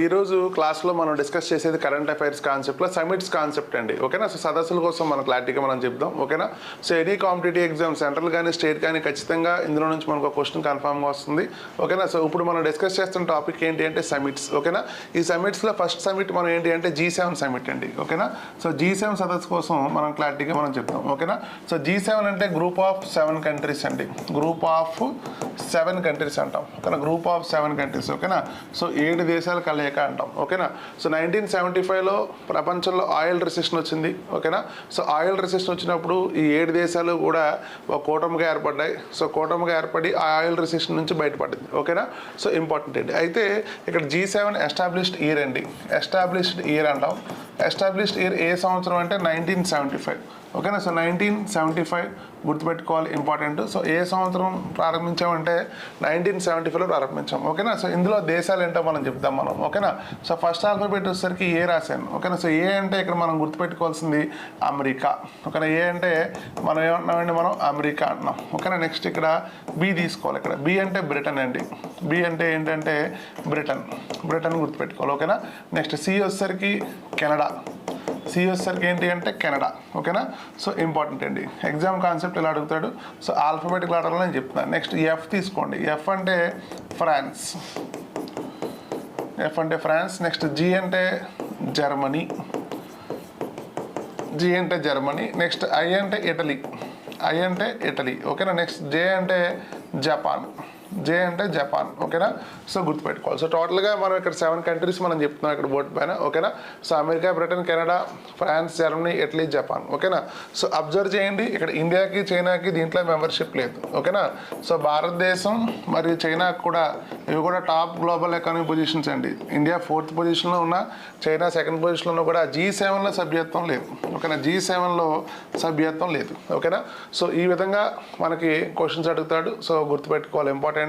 ఈరోజు క్లాస్లో మనం డిస్కస్ చేసేది కరెంట్ అఫైర్స్ కాన్సెప్ట్లో సమిట్స్ కాన్సెప్ట్ అండి. ఓకేనా. సో సదస్సుల కోసం మనం క్లారిటీగా మనం చెప్దాం. ఓకేనా. So any competitive exam central కానీ స్టేట్ కానీ ఖచ్చితంగా ఇందులో నుంచి మనకు ఒక క్వశ్చన్ కన్ఫామ్గా వస్తుంది. ఓకేనా. సో ఇప్పుడు మనం డిస్కస్ చేస్తున్న టాపిక్ ఏంటి అంటే సమిట్స్. ఓకేనా. ఈ సమిట్స్లో ఫస్ట్ సమిట్ మనం ఏంటి అంటే G7 సమిట్ అండి. ఓకేనా. సో G7 సదస్సు కోసం మనం క్లారిటీగా మనం చెప్తాం. ఓకేనా. సో G7 అంటే గ్రూప్ ఆఫ్ 7 కంట్రీస్ అండి. గ్రూప్ ఆఫ్ 7 కంట్రీస్ అంటాం. ఓకేనా. Group of 7 countries. ఓకేనా. సో 7 దేశాలు కలయిక అంటాం. ఓకేనా. సో 1975లో ప్రపంచంలో ఆయిల్ రిసెషన్ వచ్చింది. ఓకేనా. సో ఆయిల్ రిసెషన్ వచ్చినప్పుడు ఈ 7 దేశాలు కూడా ఒక కూటమిగా ఏర్పడ్డాయి. సో కూటమిగా ఏర్పడి ఆ ఆయిల్ రిసెషన్ నుంచి బయటపడింది. ఓకేనా. సో ఇంపార్టెంట్ అండి. అయితే ఇక్కడ G7 ఎస్టాబ్లిష్డ్ ఇయర్ అండి. ఎస్టాబ్లిష్డ్ ఇయర్ అంటాం. ఎస్టాబ్లిష్డ్ ఇయర్ ఏ సంవత్సరం అంటే 1975. ఓకేనా. సో 1975 గుర్తుపెట్టుకోవాలి, ఇంపార్టెంట్. సో ఏ సంవత్సరం ప్రారంభించామంటే 1975లో ప్రారంభించాం. ఓకేనా. సో ఇందులో దేశాలు ఏంటో మనం చెప్తాం మనం. ఓకేనా. సో ఫస్ట్ ఆల్ఫాబెట్ వచ్చేసరికి ఏ రాశాను. ఓకేనా. సో ఏ అంటే ఇక్కడ మనం గుర్తుపెట్టుకోవాల్సింది అమెరికా. ఓకేనా. ఏ అంటే మనం ఏమంటున్నామండి, మనం అమెరికా అంటున్నాం. ఓకేనా. నెక్స్ట్ ఇక్కడ బి తీసుకోవాలి. ఇక్కడ బి అంటే బ్రిటన్ అండి. బి అంటే ఏంటంటే బ్రిటన్ గుర్తుపెట్టుకోవాలి. ఓకేనా. నెక్స్ట్ సి వచ్చేసరికి కెనడా. సి వచ్చేసరికి ఏంటి అంటే కెనడా. ఓకేనా. సో ఇంపార్టెంట్ అండి. ఎగ్జామ్ కాన్సెప్ట్ ఇలా అడుగుతాడు. సో ఆల్ఫాబెటికల్ ఆర్డర్లో నేను చెప్తున్నాను. నెక్స్ట్ ఎఫ్ తీసుకోండి. ఎఫ్ అంటే ఫ్రాన్స్. ఎఫ్ అంటే ఫ్రాన్స్. నెక్స్ట్ జి అంటే జర్మనీ. జి అంటే జర్మనీ. నెక్స్ట్ ఐ అంటే ఇటలీ. ఐ అంటే ఇటలీ. ఓకేనా. నెక్స్ట్ జే అంటే జపాన్. జే అంటే జపాన్. ఓకేనా. సో గుర్తుపెట్టుకోవాలి. సో టోటల్గా మనం ఇక్కడ 7 కంట్రీస్ మనం చెప్తున్నాం ఇక్కడ బోర్డు పైన. ఓకేనా. So America, Britain, Canada, France, Germany, Italy, Japan. ఓకేనా. సో అబ్జర్వ్ చేయండి, ఇక్కడ ఇండియాకి చైనాకి దీంట్లో మెంబర్షిప్ లేదు. ఓకేనా. సో భారతదేశం మరియు చైనాకు కూడా ఇవి కూడా టాప్ గ్లోబల్ ఎకానమీ పొజిషన్స్ అండి. ఇండియా 4th పొజిషన్లో ఉన్న, చైనా 2nd పొజిషన్లో కూడా G7లో సభ్యత్వం లేదు. ఓకేనా. G7లో సభ్యత్వం లేదు. ఓకేనా. సో ఈ విధంగా మనకి క్వశ్చన్స్ అడుగుతాడు. సో గుర్తుపెట్టుకోవాలి, ఇంపార్టెంట్.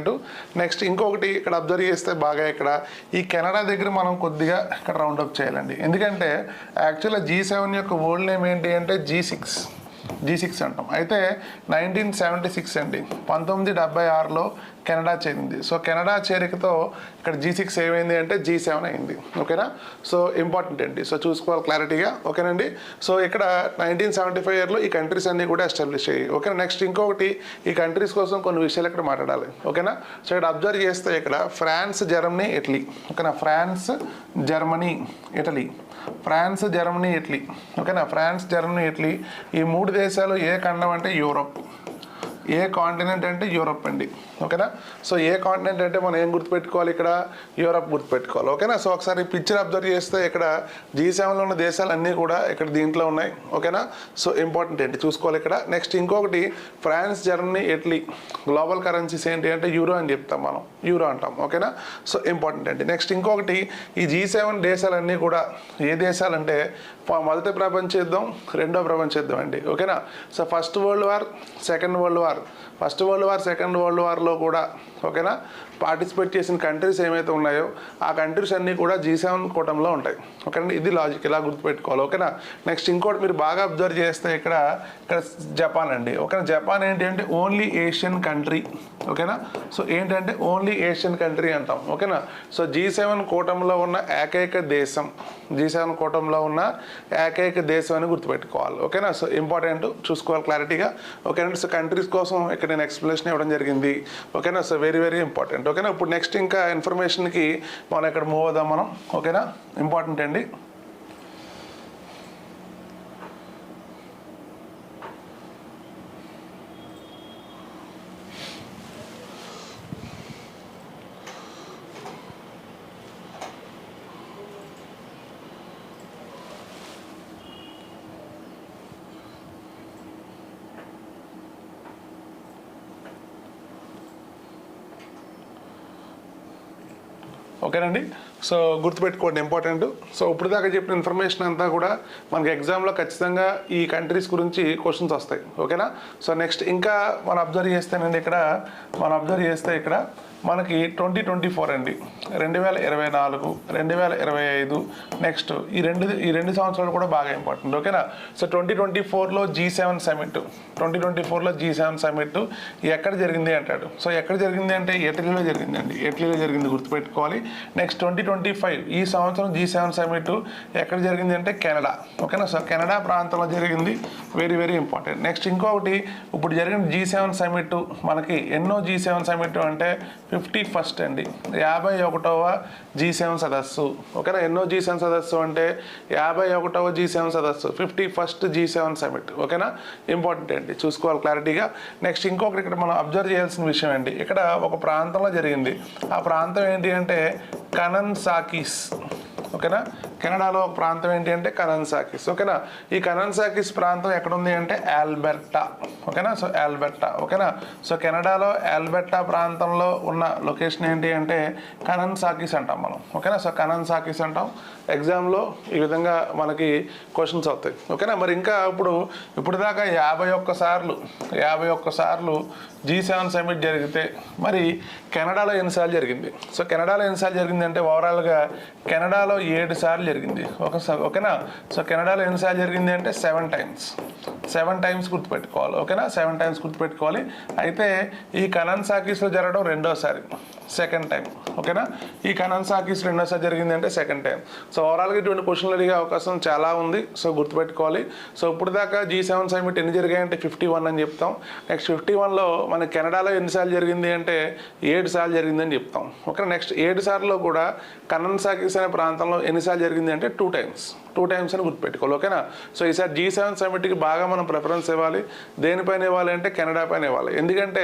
నెక్స్ట్ ఇంకొకటి ఇక్కడ అబ్జర్వ్ చేస్తే బాగా ఇక్కడ ఈ కెనడా దగ్గర మనం కొద్దిగా ఇక్కడ రౌండప్ చేయాలండి. ఎందుకంటే యాక్చువల్గా G7 యొక్క ఓల్డ్ నేమ్ ఏంటి అంటే G6 అంటాం. అయితే 1976 అండి, 1976లో కెనడా చేరింది. సో కెనడా చేరికతో ఇక్కడ G6 ఏమైంది అంటే G7 అయింది. ఓకేనా. సో ఇంపార్టెంట్ అండి. సో చూసుకోవాలి క్లారిటీగా. ఓకేనండి. సో ఇక్కడ 1975 ఇయర్లో ఈ కంట్రీస్ అన్నీ కూడా ఎస్టాబ్లిష్ అయ్యాయి. ఓకేనా. నెక్స్ట్ ఇంకొకటి ఈ కంట్రీస్ కోసం కొన్ని విషయాలు ఇక్కడ మాట్లాడాలి. ఓకేనా. సో ఇక్కడ అబ్జర్వ్ చేస్తే ఇక్కడ ఫ్రాన్స్, జర్మనీ, ఇటలీ. ఓకేనా. France, Germany, Italy. France, Germany, Italy. ఓకేనా. ఫ్రాన్స్, జర్మనీ, ఇటలీ ఈ 3 దేశాలు ఏ ఖండం అంటే యూరోప్. ఏ కాంటినెంట్ అంటే యూరోప్ అండి. ఓకేనా. సో ఏ కాంటినెంట్ అంటే మనం ఏం గుర్తుపెట్టుకోవాలి, ఇక్కడ యూరోప్ గుర్తుపెట్టుకోవాలి. ఓకేనా. సో ఒకసారి పిక్చర్ అబ్జర్వ్ చేస్తే ఇక్కడ G7లో ఉన్న దేశాలు అన్నీ కూడా ఇక్కడ దీంట్లో ఉన్నాయి. ఓకేనా. సో ఇంపార్టెంట్ ఏంటి చూసుకోవాలి ఇక్కడ. నెక్స్ట్ ఇంకొకటి France, Germany, Italy global currencies ఏంటి అంటే యూరో అని చెప్తాం మనం, యూరో అంటాం. ఓకేనా. సో ఇంపార్టెంట్ అండి. నెక్స్ట్ ఇంకొకటి ఈ G7 దేశాలన్నీ కూడా ఏ దేశాలంటే మొదటి ప్రపంచ యుద్ధం, రెండో ప్రపంచ యుద్ధం అండి. ఓకేనా. So first world war, second world war, first world war, second world వార్లో కూడా ఓకేనా పార్టిసిపేట్ చేసిన కంట్రీస్ ఏమైతే ఉన్నాయో ఆ కంట్రీస్ అన్నీ కూడా G7 కూటమిలో ఉంటాయి. ఓకేనా. ఇది లాజిక్, ఇలా గుర్తుపెట్టుకోవాలి. ఓకేనా. నెక్స్ట్ ఇంకోటి మీరు బాగా అబ్జర్వ్ చేస్తే ఇక్కడ జపాన్ అండి. ఓకేనా. జపాన్ ఏంటి అంటే ఓన్లీ ఏషియన్ కంట్రీ. ఓకేనా. సో ఏంటంటే ఓన్లీ ఏషియన్ కంట్రీ అంటాం. ఓకేనా. సో G7 కూటమిలో ఉన్న ఏకైక దేశం, G7 కూటమిలో ఉన్న ఏకైక దేశం అని గుర్తుపెట్టుకోవాలి. ఓకేనా. సో ఇంపార్టెంట్, చూసుకోవాలి క్లారిటీగా. ఓకేనా. సో కంట్రీస్ కోసం ఇక్కడ నేను ఎక్స్ప్లెనేషన్ ఇవ్వడం జరిగింది. ఓకేనా. So very very important. ఓకేనా. ఇప్పుడు నెక్స్ట్ ఇంకా ఇన్ఫర్మేషన్కి మనం ఇక్కడ మూవ్ అవుదాం మనం. ఓకేనా. ఇంపార్టెంట్ అండి. ఓకేనండి. సో గుర్తుపెట్టుకోండి, ఇంపార్టెంట్. సో ఇప్పుడు దాకా చెప్పిన ఇన్ఫర్మేషన్ అంతా కూడా మనకి ఎగ్జామ్లో ఖచ్చితంగా ఈ కంట్రీస్ గురించి క్వశ్చన్స్ వస్తాయి. ఓకేనా. సో నెక్స్ట్ ఇంకా మనం అబ్జర్వ్ చేస్తేనండి ఇక్కడ మనకి 2024 అండి, 2024, 2025, నెక్స్ట్ ఈ రెండు సంవత్సరాలు కూడా బాగా ఇంపార్టెంట్. ఓకేనా. సో 2024లో G7 సమిట్, 2024లో G7 సమిట్ ఎక్కడ జరిగింది అంటాడు. సో ఎక్కడ జరిగింది అంటే ఇటలీలో జరిగిందండి, ఇటలీలో జరిగింది గుర్తుపెట్టుకోవాలి. నెక్స్ట్ 2025 ఈ సంవత్సరం G7 సమిట్ ఎక్కడ జరిగింది అంటే కెనడా. ఓకేనా. సో కెనడా ప్రాంతంలో జరిగింది, వెరీ వెరీ ఇంపార్టెంట్. నెక్స్ట్ ఇంకొకటి ఇప్పుడు జరిగిన G7 సమిట్ మనకి ఎన్నో G7 సమిట్ అంటే 51st అండి, 51వ G7 సదస్సు. ఓకేనా. ఎన్నో G7 సదస్సు అంటే 51వ G7 సదస్సు, 51st G7 సమిట్. ఓకేనా. ఇంపార్టెంట్ అండి, చూసుకోవాలి క్లారిటీగా. నెక్స్ట్ ఇంకొకటి ఇక్కడ మనం అబ్జర్వ్ చేయాల్సిన విషయం అండి, ఇక్కడ ఒక ప్రాంతంలో జరిగింది. ఆ ప్రాంతం ఏంటి అంటే కనన్సాకిస్. ఓకేనా. కెనడాలో ఒక ప్రాంతం ఏంటి అంటే కనన్సాకిస్. ఓకేనా. ఈ కనన్సాకిస్ ప్రాంతం ఎక్కడ ఉంది అంటే ఆల్బర్టా. ఓకేనా. So Alberta. ఓకేనా. సో కెనడాలో ఆల్బర్టా ప్రాంతంలో ఉన్న లొకేషన్ ఏంటి అంటే కనన్సాకిస్ అంటాం మనం. ఓకేనా. సో కనన్సాకిస్ అంటాం. ఎగ్జామ్లో ఈ విధంగా మనకి క్వశ్చన్స్ అవుతాయి. ఓకేనా. మరి ఇంకా ఇప్పుడు దాకా 51 సార్లు G7 సమిట్ జరిగితే మరి కెనడాలో ఎన్నిసార్లు జరిగింది? సో కెనడాలో ఎన్నిసార్లు జరిగింది అంటే ఓవరాల్గా కెనడాలో 7 సార్లు జరిగింది. ఓకేనా. సో కెనడాలో ఎన్నిసార్లు జరిగింది అంటే 7 టైమ్స్. 7 టైమ్స్ గుర్తుపెట్టుకోవాలి. ఓకేనా. 7 టైమ్స్ గుర్తుపెట్టుకోవాలి. అయితే ఈ కనన్సాకిస్లో జరగడం రెండోసారి, సెకండ్ టైం. ఓకేనా. ఈ కనన్సాకిస్ రెండోసారి జరిగింది అంటే సెకండ్ టైం. సో ఓవరాల్గా ఇటువంటి క్వశ్చన్లు అడిగే అవకాశం చాలా ఉంది. సో గుర్తుపెట్టుకోవాలి. సో ఇప్పుడు దాకా G7 సమిట్ ఎన్ని జరిగాయంటే 51 అని చెప్తాం. నెక్స్ట్ 51లో మన కెనడాలో ఎన్నిసార్లు జరిగింది అంటే 7 సార్లు జరిగిందని చెప్తాం. ఓకే. నెక్స్ట్ 7 సార్లు కూడా కనన్సాకిస్ అనే ప్రాంతంలో ఎన్నిసార్లు జరిగింది అంటే 2 టైమ్స్ అని గుర్తుపెట్టుకోవాలి. ఓకేనా. సో ఈసారి G7 సమిట్కి బాగా మనం ప్రిఫరెన్స్ ఇవ్వాలి. దేనిపైన ఇవ్వాలి అంటే కెనడా పైన ఇవ్వాలి. ఎందుకంటే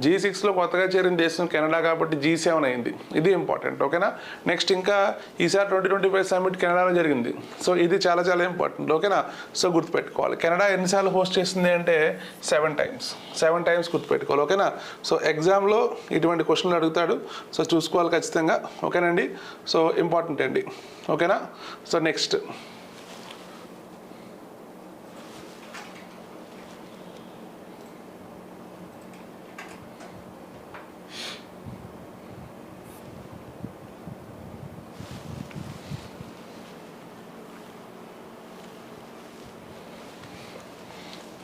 G6లో కొత్తగా చేరిన దేశం కెనడా కాబట్టి G7 అయింది. ఇది ఇంపార్టెంట్. ఓకేనా. నెక్స్ట్ ఇంకా ఈసారి 2025 సమిట్ కెనడాలో జరిగింది. సో ఇది చాలా చాలా ఇంపార్టెంట్. ఓకేనా. సో గుర్తుపెట్టుకోవాలి. కెనడా ఎన్నిసార్లు హోస్ట్ చేసింది అంటే 7 టైమ్స్ గుర్తుపెట్టుకోవాలి. ఓకేనా. సో ఎగ్జామ్లో ఇటువంటి క్వశ్చన్లు అడుగుతాడు. సో చూసుకోవాలి ఖచ్చితంగా. ఓకేనండి. సో ఇంపార్టెంట్ అండి. ఓకేనా. సో నెక్స్ట్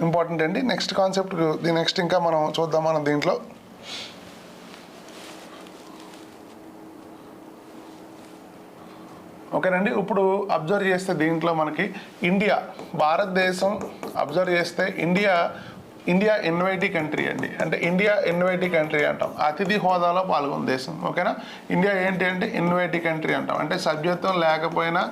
ఇంపార్టెంట్ అండి. నెక్స్ట్ కాన్సెప్ట్ నెక్స్ట్ ఇంకా మనం చూద్దాం. మనం దీంట్లో ఓకేనండి. ఇప్పుడు అబ్జర్వ్ చేస్తే దీంట్లో మనకి భారతదేశం అబ్జర్వ్ చేస్తే ఇండియా ఇన్వైటీ కంట్రీ అండి. అంటే ఇండియా ఇన్వైటీ కంట్రీ అంటాం, అతిథి హోదాలో పాల్గొన్న దేశం. ఓకేనా. ఇండియా ఏంటి అంటే ఇన్వైటీ కంట్రీ అంటాం. అంటే సభ్యత్వం లేకపోయినా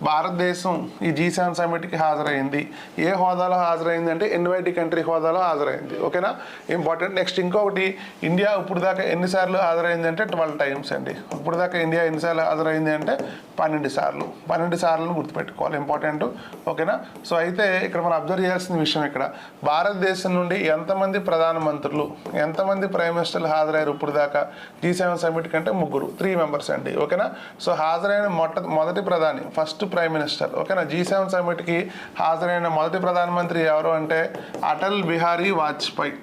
భారతదేశం ఈ G7 సమిట్కి హాజరైంది. ఏ హోదాలో హాజరైంది అంటే ఇన్వైటీ కంట్రీ హోదాలో హాజరైంది. ఓకేనా. ఇంపార్టెంట్. నెక్స్ట్ ఇంకొకటి, ఇండియా ఇప్పుడు దాకా ఎన్నిసార్లు హాజరైంది అంటే 12 టైమ్స్ అండి. ఇప్పుడు దాకా ఇండియా ఎన్నిసార్లు హాజరైంది అంటే 12 సార్లు. 12 సార్లను గుర్తుపెట్టుకోవాలి. ఇంపార్టెంట్. ఓకేనా. సో అయితే ఇక్కడ మనం అబ్జర్వ్ చేయాల్సిన విషయం, ఇక్కడ భారతదేశం నుండి ఎంతమంది ప్రధానమంత్రులు, ఎంతమంది ప్రైమ్ మినిస్టర్లు హాజరయ్యారు ఇప్పుడు దాకా G7 సమిట్ కంటే 3 మెంబర్స్ అండి. ఓకేనా. సో హాజరైన మొదటి ప్రధాని, ఫస్ట్ ప్రైమ్ మినిస్టర్. ఓకేనా. G7 సమిట్కి హాజరైన మొదటి ప్రధానమంత్రి ఎవరు అంటే అటల్ బిహారీ వాజ్పేయి.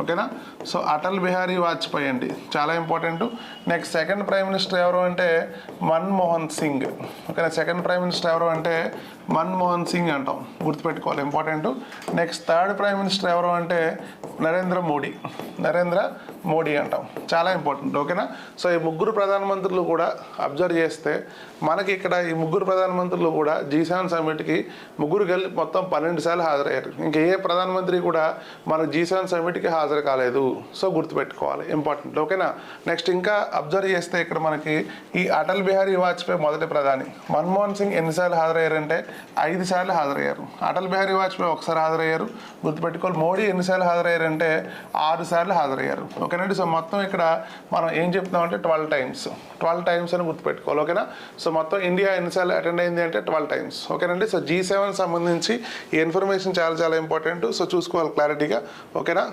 ఓకేనా. సో అటల్ బిహారీ వాజ్పేయి అండి, చాలా important. Next second prime minister ఎవరు అంటే మన్మోహన్ సింగ్. ఓకేనా. సెకండ్ ప్రైమ్ మినిస్టర్ ఎవరు అంటే మన్మోహన్ సింగ్ అంటాం, గుర్తుపెట్టుకోవాలి. Important. Next third prime minister ఎవరు అంటే నరేంద్ర మోడీ అంటాం, చాలా ఇంపార్టెంట్. ఓకేనా. సో ఈ 3 ప్రధానమంత్రులు కూడా అబ్జర్వ్ చేస్తే మనకి ఇక్కడ ఈ 3 ప్రధానమంత్రులు కూడా G7 సమిట్కి 3 కలిసి మొత్తం 12 సార్లు హాజరయ్యారు. ఇంకా ఏ ప్రధానమంత్రి కూడా మన G7 సమిట్కి హాజరు కాలేదు. సో గుర్తుపెట్టుకోవాలి. ఇంపార్టెంట్. ఓకేనా. నెక్స్ట్ ఇంకా అబ్జర్వ్ చేస్తే ఇక్కడ మనకి ఈ అటల్ బిహారీ వాజ్పేయి మొదటి ప్రధాని, మన్మోహన్ సింగ్ ఎన్నిసార్లు హాజరయ్యారంటే 5 సార్లు హాజరయ్యారు. అటల్ బిహారీ వాజ్పేయి ఒకసారి హాజరయ్యారు, గుర్తుపెట్టుకోవాలి. మోడీ ఎన్నిసార్లు హాజరయ్యారంటే 6 సార్లు హాజరయ్యారు. ఓకేనండి. సో మొత్తం ఇక్కడ మనం ఏం చెప్తున్నామంటే 12 టైమ్స్ అని గుర్తుపెట్టుకోవాలి. ఓకేనా. సో మొత్తం ఇండియా ఎన్నిసార్లు అటెండ్ అయింది అంటే 12 టైమ్స్. ఓకేనండి. సో G7 సంబంధించి ఈ ఇన్ఫర్మేషన్ చాలా చాలా ఇంపార్టెంట్. సో చూసుకోవాలి క్లారిటీగా. ఓకేనా.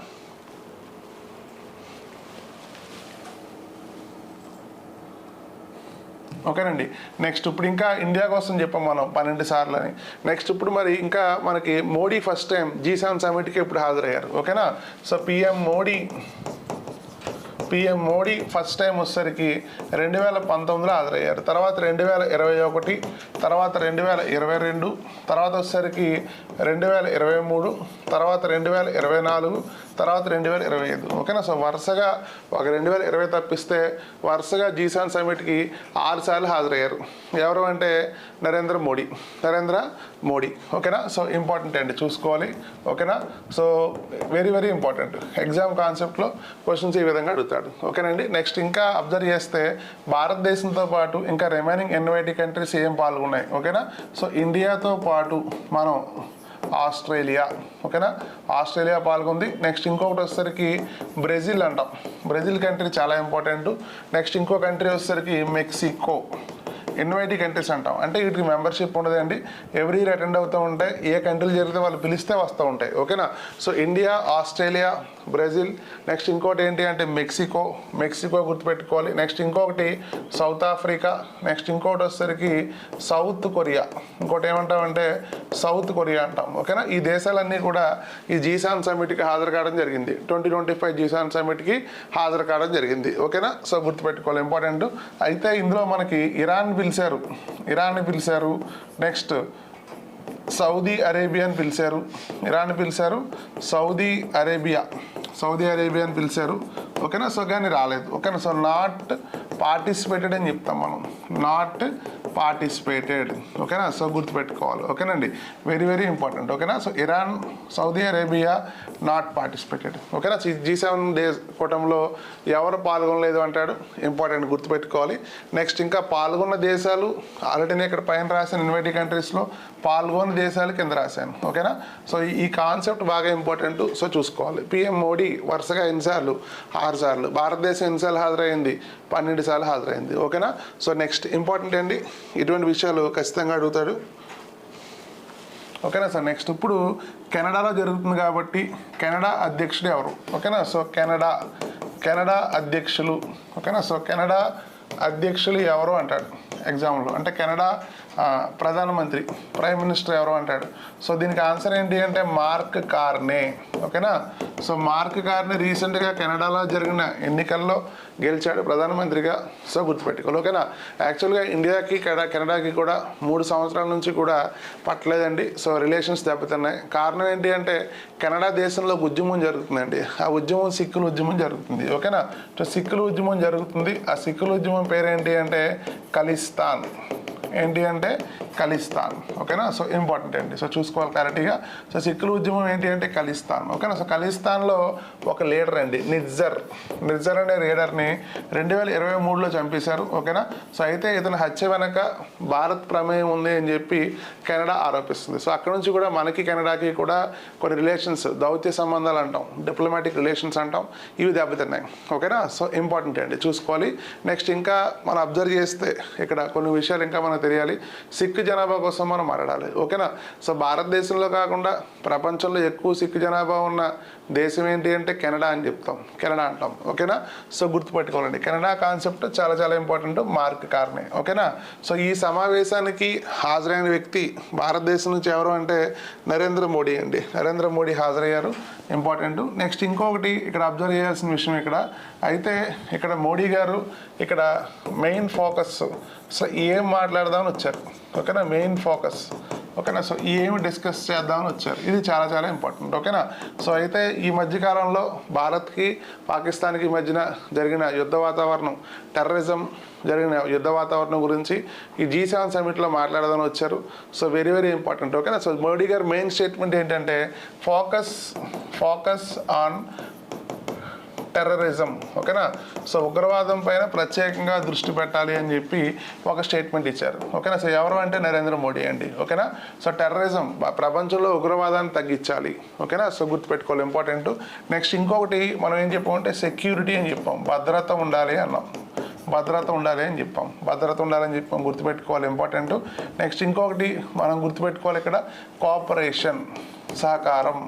ఓకేనండి. నెక్స్ట్ ఇప్పుడు ఇంకా ఇండియా కోసం చెప్పాం మనం 12 సార్లు అని. నెక్స్ట్ ఇప్పుడు మరి ఇంకా మనకి మోడీ ఫస్ట్ టైం G7 సమిట్కి ఇప్పుడు హాజరయ్యారు. ఓకేనా. So PM Modi PM Modi first time వచ్చేసరికి 2019లో హాజరయ్యారు, తర్వాత 2021, తర్వాత 2022, తర్వాత వచ్చేసరికి 2023, తర్వాత 2024, తర్వాత 2025. ఓకేనా. సో వరుసగా ఒక 2020 తప్పిస్తే వరుసగా G7 సమిట్కి 6 సార్లు హాజరయ్యారు. ఎవరు అంటే నరేంద్ర మోడీ. ఓకేనా. సో ఇంపార్టెంట్ అండి, చూసుకోవాలి. ఓకేనా. So very very important. Exam కాన్సెప్ట్లో క్వశ్చన్స్ ఈ విధంగా అడుగుతాడు. ఓకేనండి. నెక్స్ట్ ఇంకా అబ్జర్వ్ చేస్తే భారతదేశంతో పాటు ఇంకా రిమైనింగ్ NYT కంట్రీస్ ఏం పాల్గొన్నాయి. ఓకేనా. సో ఇండియాతో పాటు మనం ఆస్ట్రేలియా, ఓకేనా, ఆస్ట్రేలియా పాల్గొంది. నెక్స్ట్ ఇంకొకటి వచ్చేసరికి బ్రెజిల్ అంటాం, బ్రెజిల్ కంట్రీ చాలా ఇంపార్టెంట్. నెక్స్ట్ ఇంకో కంట్రీ వచ్చేసరికి మెక్సికో. NYT కంట్రీస్ అంటాం, అంటే వీటికి మెంబర్షిప్ ఉండదండి, ఎవ్రీ ఇయర్ అటెండ్ అవుతూ ఉంటాయి. ఏ కంట్రీలు జరిగితే వాళ్ళు పిలిస్తే వస్తూ ఉంటాయి. ఓకేనా. So India, Australia, Brazil, next ఇంకోటి ఏంటి అంటే మెక్సికో గుర్తుపెట్టుకోవాలి. నెక్స్ట్ ఇంకొకటి సౌత్ ఆఫ్రికా, నెక్స్ట్ ఇంకోటి వచ్చేసరికి సౌత్ కొరియా, ఇంకోటి ఏమంటామంటే సౌత్ కొరియా అంటాం. ఓకేనా. ఈ దేశాలన్నీ కూడా ఈ G7 సమిట్కి హాజరు కావడం జరిగింది. 2025 G7 సమిట్కి హాజరు కావడం జరిగింది. ఓకేనా. సో గుర్తుపెట్టుకోవాలి, ఇంపార్టెంట్. అయితే ఇందులో మనకి ఇరాన్ని పిలిచారు, నెక్స్ట్ సౌదీ అరేబియాని పిలిచారు, ఇరాన్ పిలిచారు, సౌదీ అరేబియాని పిలిచారు. ఓకేనా. సో కానీ రాలేదు. ఓకేనా. సో నాట్ పార్టిసిపేటెడ్ అని చెప్తాం మనం, నాట్ పార్టిసిపేటెడ్. ఓకేనా. సో గుర్తుపెట్టుకోవాలి. ఓకేనండి, వెరీ వెరీ ఇంపార్టెంట్. ఓకేనా. So Iran, Saudi Arabia not participated. ఓకేనా. G7 డేస్ కూటమిలో ఎవరు పాల్గొనలేదు అంటాడు, ఇంపార్టెంట్, గుర్తుపెట్టుకోవాలి. నెక్స్ట్ ఇంకా పాల్గొన్న దేశాలు ఆల్రెడీ నేను ఇక్కడ పైన రాశాను, NYT కంట్రీస్లో పాల్గొన్న దేశాలు కింద రాశాను. ఓకేనా. సో ఈ కాన్సెప్ట్ బాగా ఇంపార్టెంట్. సో చూసుకోవాలి. పిఎం మోడీ వరుసగా ఎన్నిసార్లు? 6 సార్లు. భారతదేశం ఎన్నిసార్లు హాజరైంది? 12 సార్లు హాజరైంది. ఓకేనా. సో నెక్స్ట్ ఇంపార్టెంట్ అండి, ఇటువంటి విషయాలు ఖచ్చితంగా అడుగుతాడు. ఓకేనా సార్. నెక్స్ట్ ఇప్పుడు కెనడాలో జరుగుతుంది కాబట్టి కెనడా అధ్యక్షుడు ఎవరు? ఓకేనా. సో కెనడా అధ్యక్షులు. ఓకేనా. సో కెనడా అధ్యక్షులు ఎవరు అంటాడు ఎగ్జామ్లో, అంటే కెనడా ప్రధానమంత్రి, ప్రైమ్ మినిస్టర్ ఎవరు అంటాడు. సో దీనికి ఆన్సర్ ఏంటి అంటే మార్క్ కార్నే. ఓకేనా. సో మార్క్ కార్నే రీసెంట్గా కెనడాలో జరిగిన ఎన్నికల్లో గెలిచాడు ప్రధానమంత్రిగా. సో గుర్తుపెట్టుకోవాలి. ఓకేనా. యాక్చువల్గా ఇండియాకి కెనడాకి కూడా 3 సంవత్సరాల నుంచి కూడా పట్టలేదండి. సో రిలేషన్స్ దెబ్బతిన్నాయి. కారణం ఏంటి అంటే కెనడా దేశంలో ఉద్యమం జరుగుతుందండి. ఆ ఉద్యమం సిక్కుల ఉద్యమం జరుగుతుంది. ఓకేనా. సో సిక్కుల ఉద్యమం జరుగుతుంది. ఆ సిక్కుల ఉద్యమం పేరేంటి అంటే ఖలిస్తాన్. ఓకేనా. సో ఇంపార్టెంట్ అండి. సో చూసుకోవాలి క్లారిటీగా. సో సిక్కుల ఉద్యమం ఏంటి అంటే ఖలిస్తాన్. ఓకేనా. సో ఖలిస్తాన్లో ఒక లీడర్ అండి, నిజ్జర్ అనే లీడర్ని 2023లో చంపేశారు. ఓకేనా. సో అయితే ఇతని హత్య వెనక భారత్ ప్రమేయం ఉంది అని చెప్పి కెనడా ఆరోపిస్తుంది. సో అక్కడ నుంచి కూడా మనకి కెనడాకి కూడా కొన్ని రిలేషన్స్, దౌత్య సంబంధాలు అంటాం, డిప్లొమాటిక్ రిలేషన్స్ అంటాం, ఇవి దెబ్బతిన్నాయి. ఓకేనా. సో ఇంపార్టెంట్ అండి, చూసుకోవాలి. నెక్స్ట్ ఇంకా మనం అబ్జర్వ్ చేస్తే ఇక్కడ కొన్ని విషయాలు ఇంకా మనకు తెలియాలి. సిక్ జనాభా కోసం మనం మాట్లాడాలి. ఓకేనా. సో భారతదేశంలో కాకుండా ప్రపంచంలో ఎక్కువ సిక్ జనాభా ఉన్న దేశం ఏంటి అంటే కెనడా అంటాం. ఓకేనా. సో గుర్తుపెట్టుకోవాలండి, కెనడా కాన్సెప్ట్ చాలా చాలా ఇంపార్టెంట్, మార్క్ కార్నే. ఓకేనా. సో ఈ సమావేశానికి హాజరైన వ్యక్తి భారతదేశం నుంచి ఎవరు అంటే నరేంద్ర మోడీ అండి. నరేంద్ర మోడీ హాజరయ్యారు, ఇంపార్టెంట్. నెక్స్ట్ ఇంకొకటి ఇక్కడ అబ్జర్వ్ చేయాల్సిన విషయం అయితే ఇక్కడ మోడీ గారు ఇక్కడ మెయిన్ ఫోకస్, సో ఏం మాట్లాడదామని వచ్చారు. ఓకేనా. Main focus. ఓకేనా. సో ఏమి డిస్కస్ చేద్దామని వచ్చారు, ఇది చాలా చాలా ఇంపార్టెంట్. ఓకేనా. సో అయితే ఈ మధ్యకాలంలో భారత్కి పాకిస్తాన్కి మధ్యన జరిగిన యుద్ధ వాతావరణం, టెర్రరిజం జరిగిన యుద్ధ వాతావరణం గురించి ఈ G7 సమిట్లో మాట్లాడదామని వచ్చారు. So very very important. ఓకేనా. సో మోడీ గారు మెయిన్ స్టేట్మెంట్ ఏంటంటే ఫోకస్ ఆన్ టెర్రరిజం. ఓకేనా. సో ఉగ్రవాదం పైన ప్రత్యేకంగా దృష్టి పెట్టాలి అని చెప్పి ఒక స్టేట్మెంట్ ఇచ్చారు. ఓకేనా. సో ఎవరు అంటే నరేంద్ర మోడీ అండి. ఓకేనా. సో టెర్రరిజం, ప్రపంచంలో ఉగ్రవాదాన్ని తగ్గించాలి. ఓకేనా. సో గుర్తుపెట్టుకోవాలి, ఇంపార్టెంట్. నెక్స్ట్ ఇంకొకటి మనం ఏం చెప్పామంటే సెక్యూరిటీ అని చెప్పాం, భద్రత ఉండాలి అని చెప్పాం, గుర్తుపెట్టుకోవాలి, ఇంపార్టెంట్. నెక్స్ట్ ఇంకొకటి మనం గుర్తుపెట్టుకోవాలి ఇక్కడ కోఆపరేషన్, సహకారం.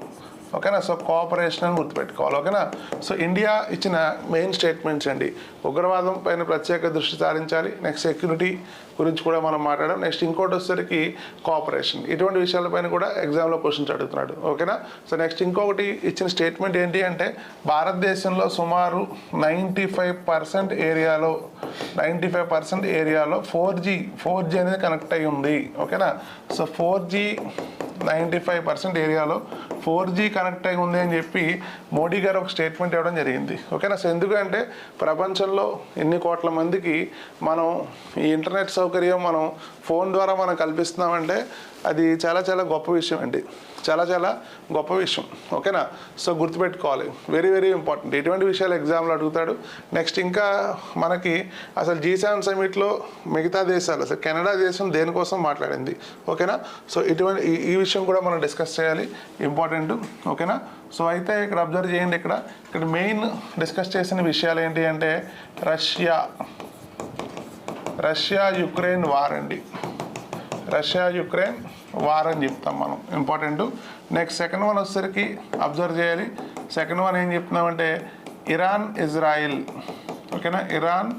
ఓకేనా. సో కోఆపరేషన్ అని గుర్తుపెట్టుకోవాలి. ఓకేనా. సో ఇండియా ఇచ్చిన మెయిన్ స్టేట్మెంట్స్ అండి. ఉగ్రవాదం పైన ప్రత్యేక దృష్టి సారించాలి. నెక్స్ట్ సెక్యూరిటీ గురించి కూడా మనం మాట్లాడాం. నెక్స్ట్ ఇంకోటి వచ్చేసరికి కోఆపరేషన్. ఇటువంటి విషయాలపైన కూడా ఎగ్జామ్లో క్వశ్చన్స్ అడుగుతున్నాడు. ఓకేనా. సో నెక్స్ట్ ఇంకొకటి ఇచ్చిన స్టేట్మెంట్ ఏంటి అంటే భారతదేశంలో సుమారు 95% ఏరియాలో 4G అనేది కనెక్ట్ అయి ఉంది. ఓకేనా. సో 95% ఏరియాలో 4G కనెక్ట్ అయి ఉంది అని చెప్పి మోడీ గారు ఒక స్టేట్మెంట్ ఇవ్వడం జరిగింది. ఓకేనా. సో ఎందుకంటే ప్రపంచంలో ఎన్ని కోట్ల మందికి మనం ఈ ఇంటర్నెట్ సౌకర్యం మనం ఫోన్ ద్వారా మనం కల్పిస్తున్నామంటే అది చాలా చాలా గొప్ప విషయం అండి. చాలా చాలా గొప్ప విషయం. ఓకేనా. సో గుర్తుపెట్టుకోవాలి, వెరీ వెరీ ఇంపార్టెంట్. ఇటువంటి విషయాలు ఎగ్జామ్లో అడుగుతాడు. నెక్స్ట్ ఇంకా మనకి అసలు G7 సమిట్లో మిగతా దేశాలు అసలు కెనడా దేశం దేనికోసం మాట్లాడింది. ఓకేనా. సో ఇటువంటి ఈ విషయం కూడా మనం డిస్కస్ చేయాలి, ఇంపార్టెంట్. ఓకేనా. సో అయితే ఇక్కడ అబ్జర్వ్ చేయండి, ఇక్కడ మెయిన్ డిస్కస్ చేసిన విషయాలు ఏంటి అంటే రష్యా యుక్రెయిన్ వార్ అండి. రష్యా యుక్రెయిన్ వార్ అని చెప్తాం మనం, ఇంపార్టెంట్. నెక్స్ట్ సెకండ్ వన్ వచ్చేసరికి అబ్జర్వ్ చేయాలి. సెకండ్ వన్ ఏం చెప్తున్నామంటే ఇరాన్ ఇజ్రాయిల్. ఓకేనా. Iran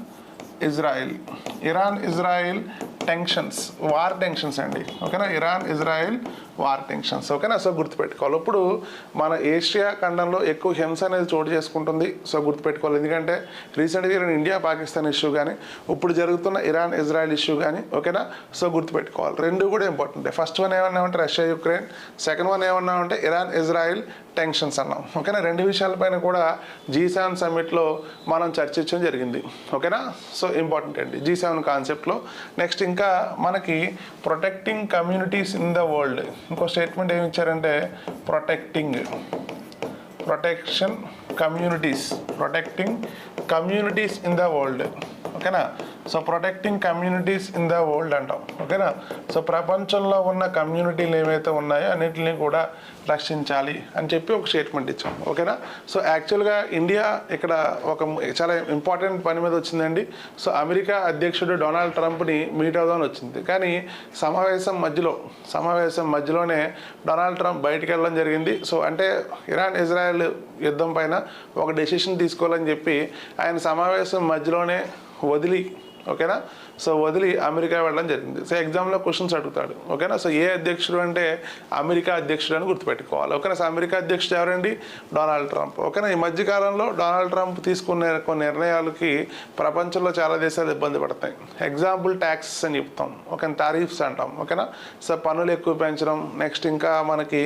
Israel tensions, war tensions అండి. ఓకేనా. Iran Israel war tensions. ఓకేనా. సో గుర్తుపెట్టుకోవాలి. ఇప్పుడు మన ఏషియా ఖండంలో ఎక్కువ హింస అనేది చోటు చేసుకుంటుంది. సో గుర్తుపెట్టుకోవాలి. ఎందుకంటే రీసెంట్గా ఇండియా పాకిస్తాన్ ఇష్యూ కానీ ఇప్పుడు జరుగుతున్న ఇరాన్ ఇజ్రాయిల్ ఇష్యూ కానీ. ఓకేనా. సో గుర్తుపెట్టుకోవాలి, రెండు కూడా ఇంపార్టెంట్. ఫస్ట్ వన్ ఏమన్నామంటే రష్యా యుక్రెయిన్, సెకండ్ వన్ ఏమన్నామంటే ఇరాన్ ఇజ్రాయిల్ టెన్షన్స్ అన్నాం. ఓకేనా. రెండు విషయాలపైన కూడా G7 సమ్మిట్లో మనం చర్చించడం జరిగింది. ఓకేనా. సో ఇంపార్టెంట్ అండి G7 కాన్సెప్ట్లో. నెక్స్ట్ ఇంకా మనకి protecting communities in the world ఇంకో స్టేట్మెంట్ ఏమి ఇచ్చారంటే protecting communities in the world. ఓకేనా. So protecting communities in the world అంటాం. ఓకేనా. సో ప్రపంచంలో ఉన్న కమ్యూనిటీలు ఏవైతే ఉన్నాయో అన్నింటినీ కూడా రక్షించాలి అని చెప్పి ఒక స్టేట్మెంట్ ఇచ్చాం. ఓకేనా. సో యాక్చువల్గా ఇండియా ఇక్కడ ఒక చాలా ఇంపార్టెంట్ పని మీద వచ్చిందండి. సో అమెరికా అధ్యక్షుడు డొనాల్డ్ ట్రంప్ని మీట్ అవుదామని వచ్చింది. కానీ సమావేశం మధ్యలోనే డొనాల్డ్ ట్రంప్ బయటికి వెళ్ళడం జరిగింది. సో అంటే ఇరాన్ ఇజ్రాయెల్ యుద్ధం పైన ఒక డెసిషన్ తీసుకోవాలని చెప్పి ఆయన సమావేశం మధ్యలోనే వదిలి, ఓకేనా, సో వదిలి అమెరికా వెళ్ళడం జరిగింది. సో ఎగ్జామ్లో క్వశ్చన్స్ అడుగుతాడు. ఓకేనా. సో ఏ అధ్యక్షుడు అంటే అమెరికా అధ్యక్షుడు అని గుర్తుపెట్టుకోవాలి. ఓకేనా. సో అమెరికా అధ్యక్షుడు ఎవరండి? Donald Trump. ఓకేనా. ఈ మధ్యకాలంలో డొనాల్డ్ ట్రంప్ తీసుకునే కొన్ని నిర్ణయాలకి ప్రపంచంలో చాలా దేశాలు ఇబ్బంది పడతాయి. ఎగ్జాంపుల్ ట్యాక్సెస్ అని చెప్తాం. ఓకే, టారిఫ్స్ అంటాం. ఓకేనా. సో పన్నులు ఎక్కువ పెంచడం. నెక్స్ట్ ఇంకా మనకి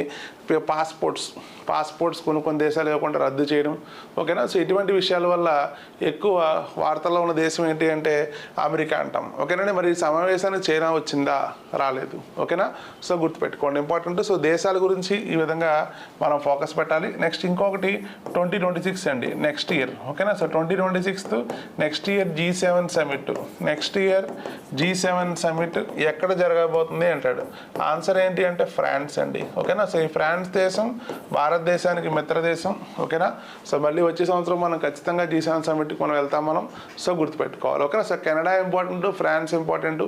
పాస్పోర్ట్స్ కొన్ని దేశాలు ఇవ్వకుండా రద్దు చేయడం. ఓకేనా. సో ఇటువంటి విషయాల వల్ల ఎక్కువ వార్తల్లో ఉన్న దేశం ఏంటి అంటే అమెరికా అంటాం. ఓకేనండి. మరి ఈ సమావేశానికి చైనా వచ్చిందా? రాలేదు. ఓకేనా. సో గుర్తుపెట్టుకోండి, ఇంపార్టెంట్. సో దేశాల గురించి ఈ విధంగా మనం ఫోకస్ పెట్టాలి. నెక్స్ట్ ఇంకొకటి 2026 అండి, నెక్స్ట్ ఇయర్. ఓకేనా. So 2026 next year G7 summit ఎక్కడ జరగబోతుంది అంటాడు. ఆన్సర్ ఏంటి అంటే ఫ్రాన్స్ అండి. ఓకేనా. సో ఈ ఫ్రాన్స్ దేశం భారతదేశానికి మిత్ర దేశం. ఓకేనా. సో మళ్ళీ వచ్చే సంవత్సరం మనం ఖచ్చితంగా G7 సమిట్కి మనం వెళ్తాం మనం. సో గుర్తుపెట్టుకోవాలి. ఓకేనా. So Canada important, France important,